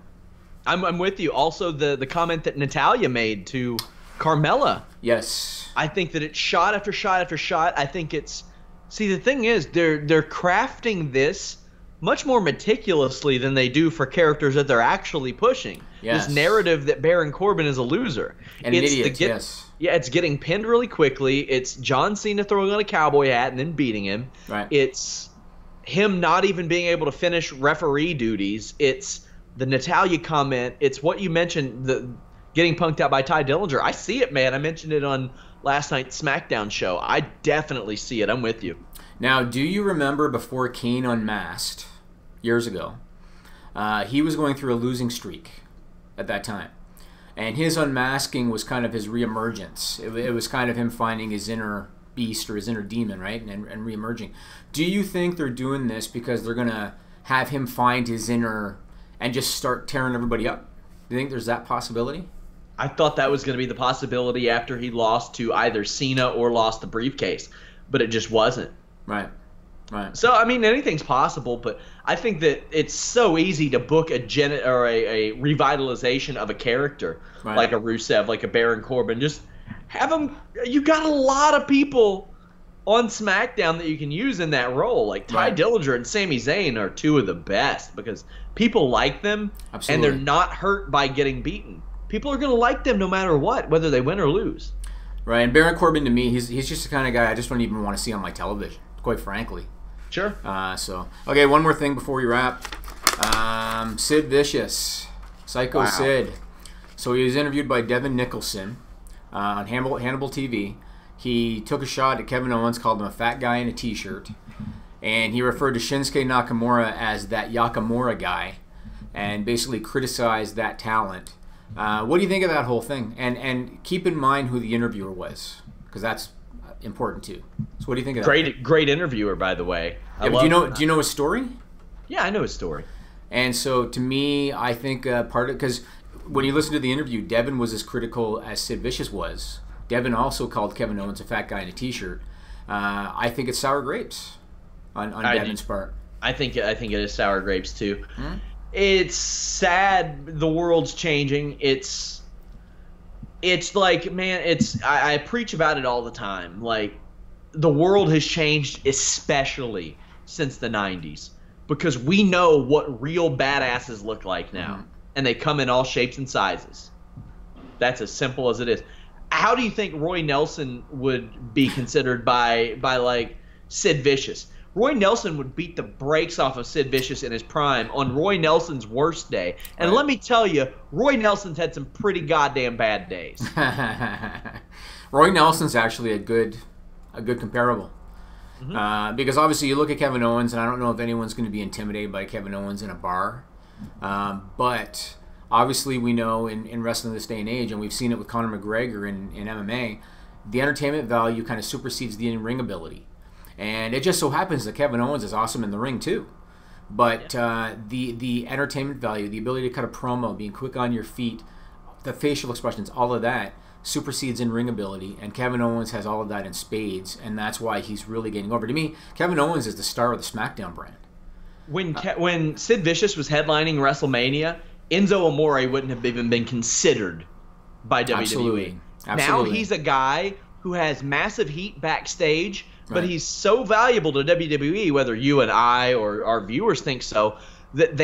I'm with you. Also, the comment that Natalya made to Carmella. Yes. I think that it's shot after shot after shot. I think it's... See, the thing is, they're crafting this much more meticulously than they do for characters that they're actually pushing. Yes. This narrative that Baron Corbin is a loser. And an idiot, yes. Yeah, it's getting pinned really quickly. It's John Cena throwing on a cowboy hat and then beating him. Right. It's him not even being able to finish referee duties. It's the Natalya comment. It's what you mentioned, the getting punked out by Ty Dillinger. I see it, man. I mentioned it on last night's SmackDown show. I definitely see it. I'm with you. Now, do you remember before Kane unmasked years ago, he was going through a losing streak at that time. And his unmasking was kind of his reemergence. It was kind of him finding his inner beast or his inner demon, right? And reemerging. Do you think they're doing this because they're going to have him find his inner and just start tearing everybody up? Do you think there's that possibility? I thought that was going to be the possibility after he lost to either Cena or lost the briefcase, but it just wasn't. Right. So, I mean, anything's possible, but I think that it's so easy to book a revitalization of a character, right, like a Rusev, like a Baron Corbin. Just have them. You got a lot of people on SmackDown that you can use in that role. Like Ty Dillinger and Sami Zayn are two of the best because people like them. Absolutely. And they're not hurt by getting beaten. People are going to like them no matter what, whether they win or lose. Right, and Baron Corbin to me, he's just the kind of guy I just don't even want to see on my television, quite frankly. Sure. Okay, one more thing before we wrap. Sid Vicious, Psycho Sid. So he was interviewed by Devin Nicholson on Hannibal TV. He took a shot at Kevin Owens, called him a fat guy in a t-shirt, and he referred to Shinsuke Nakamura as that Yakamura guy, and basically criticized that talent. What do you think of that whole thing? And keep in mind who the interviewer was, because that's important too. So what do you think of that? Great interviewer, by the way. Yeah, do you know his story? Yeah, I know his story. And so to me, I think part of, because when you listen to the interview, Devin was as critical as Sid Vicious was. Devin also called Kevin Owens a fat guy in a t-shirt. I think it's sour grapes on Devin's part. I think it is sour grapes too. It's sad the world's changing. It's like, man, I preach about it all the time. Like, the world has changed, especially since the 90s, because we know what real badasses look like now, and they come in all shapes and sizes. That's as simple as it is. How do you think Roy Nelson would be considered by like Sid Vicious? Roy Nelson would beat the brakes off of Sid Vicious in his prime on Roy Nelson's worst day. And let me tell you, Roy Nelson's had some pretty goddamn bad days. Roy Nelson's actually a good comparable. Because obviously you look at Kevin Owens, and I don't know if anyone's going to be intimidated by Kevin Owens in a bar. But obviously we know in wrestling this day and age, and we've seen it with Conor McGregor in MMA, the entertainment value kind of supersedes the in-ring ability. And it just so happens that Kevin Owens is awesome in the ring too. But the entertainment value, the ability to cut a promo, being quick on your feet, the facial expressions, all of that supersedes in-ring ability. And Kevin Owens has all of that in spades, and that's why he's really getting over. To me, Kevin Owens is the star of the SmackDown brand. When Sid Vicious was headlining WrestleMania, Enzo Amore wouldn't have even been considered by WWE. Absolutely. Now he's a guy who has massive heat backstage, but he's so valuable to WWE, whether you and I or our viewers think so, that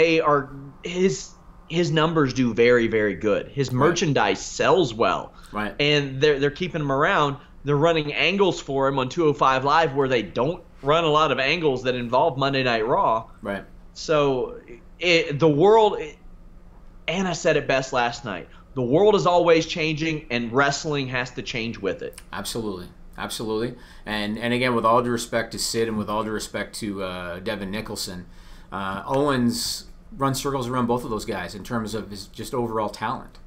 his numbers do very, very good. His merchandise sells well. Right. And they're keeping him around. They're running angles for him on 205 Live where they don't run a lot of angles that involve Monday Night Raw. Right. So the world, and I said it best last night, the world is always changing, and wrestling has to change with it. Absolutely. Absolutely. And again, with all due respect to Sid and with all due respect to Devin Nicholson, Owens runs circles around both of those guys in terms of his just overall talent.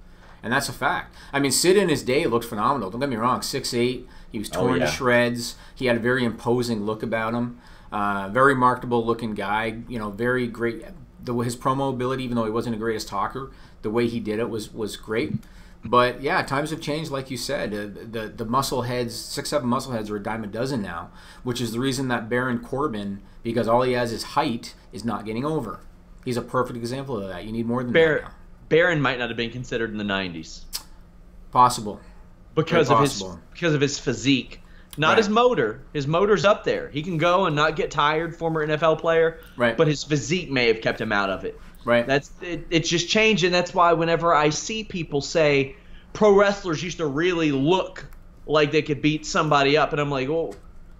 And that's a fact. I mean, Sid in his day looked phenomenal. Don't get me wrong, 6'8", he was torn to shreds. He had a very imposing look about him. Very marketable looking guy, very great. His promo ability, even though he wasn't the greatest talker, the way he did it was great. But yeah, times have changed, like you said. The muscle heads, 6'7" muscle heads are a dime a dozen now, which is the reason that Baron Corbin, because all he has is height, is not getting over. He's a perfect example of that. You need more than that now. Baron might not have been considered in the 90s. Possible. Because of his physique. Not his motor. His motor's up there. He can go and not get tired, former NFL player. Right. But his physique may have kept him out of it. Right. It's just changed, and that's why whenever I see people say pro wrestlers used to really look like they could beat somebody up, and I'm like, oh,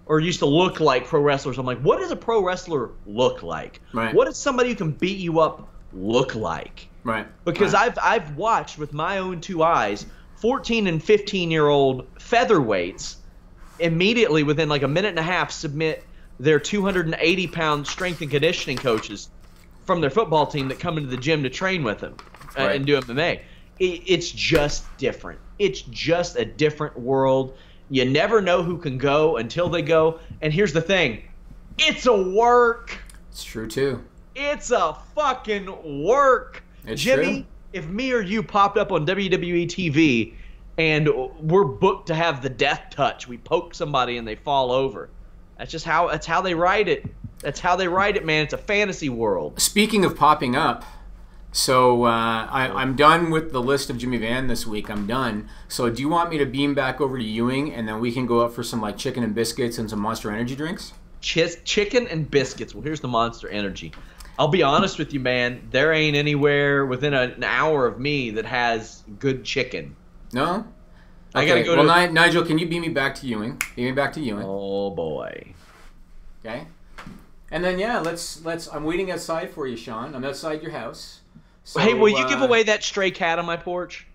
or used to look like pro wrestlers, I'm like, what does a pro wrestler look like? Right. What does somebody who can beat you up look like? Right. Because I've watched with my own two eyes 14 and 15-year-old featherweights immediately within like a minute and a half submit their 280-pound strength and conditioning coaches from their football team that come into the gym to train with them and do MMA. It's just different. It's just a different world. You never know who can go until they go. And here's the thing. It's a work. It's true, too. It's a fucking work. It's Jimmy, true. If me or you popped up on WWE TV and we're booked to have the death touch, we poke somebody and they fall over. That's how they write it. That's how they write it, man. It's a fantasy world. Speaking of popping up, so I'm done with the list of Jimmy Van this week. I'm done. So do you want me to beam back over to Ewing, and then we can go up for some like chicken and biscuits and some Monster Energy drinks? Chicken and biscuits. Well, here's the Monster Energy. I'll be honest with you, man. There ain't anywhere within an hour of me that has good chicken. No? Okay. I gotta go to... Nigel, can you beam me back to Ewing? Beam me back to Ewing. Oh, boy. Okay. And then, yeah, let's. I'm waiting outside for you, Sean. I'm outside your house. So, hey, will you give away that stray cat on my porch?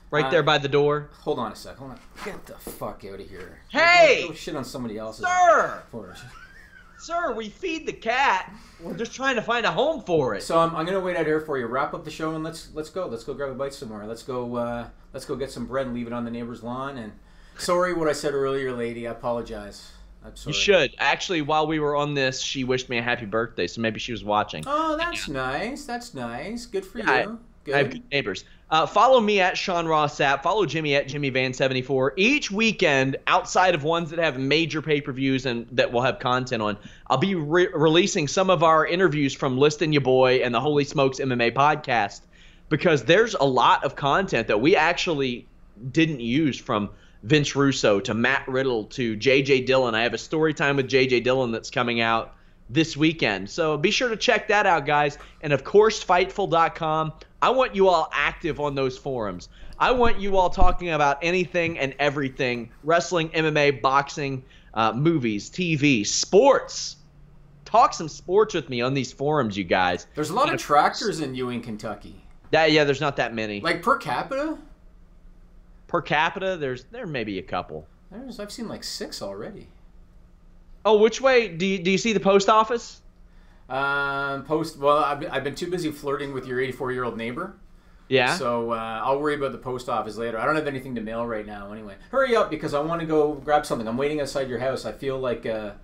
Right there by the door? Hold on a sec. Hold on. Get the fuck out of here. Hey! Go shit on somebody else's porch. Sir, we feed the cat. We're just trying to find a home for it. So I'm going to wait out here for you. Wrap up the show and let's go. Let's go grab a bite somewhere. Let's go get some bread and leave it on the neighbor's lawn. And sorry what I said earlier, lady. I apologize. I'm sorry. You should. Actually, while we were on this, she wished me a happy birthday, so maybe she was watching. Oh, that's nice. That's nice. Good for Yeah, you. Good. I have good neighbors. Follow me at Sean Ross Sapp. Follow Jimmy at JimmyVan74. Each weekend, outside of ones that have major pay-per-views and that we'll have content on, I'll be releasing some of our interviews from Listin' Ya Boy and the Holy Smokes MMA podcast, because there's a lot of content that we actually didn't use, from Vince Russo to Matt Riddle to J.J. Dillon. I have a story time with J.J. Dillon that's coming out this weekend. So be sure to check that out, guys. And, of course, Fightful.com. I want you all active on those forums. I want you all talking about anything and everything: wrestling, MMA, boxing, movies, TV, sports. Talk some sports with me on these forums, you guys. There's a lot of tractors in Ewing, Kentucky. Yeah, there's not that many. Like per capita? Per capita, there may be a couple. I've seen like 6 already. Oh, which way? Do you see the post office? Well, I've been too busy flirting with your 84-year-old neighbor. Yeah. So I'll worry about the post office later. I don't have anything to mail right now anyway. Hurry up, because I want to go grab something. I'm waiting outside your house. I feel like, a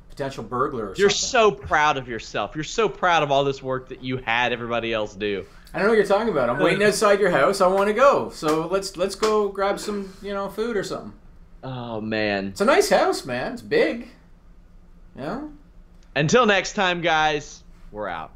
potential burglar or something. You're so proud of yourself. You're so proud of all this work that you had everybody else do. I don't know what you're talking about. I'm waiting outside your house. I want to go. So let's go grab some, food or something. Oh, man. It's a nice house, man. It's big. Yeah. Until next time, guys, we're out.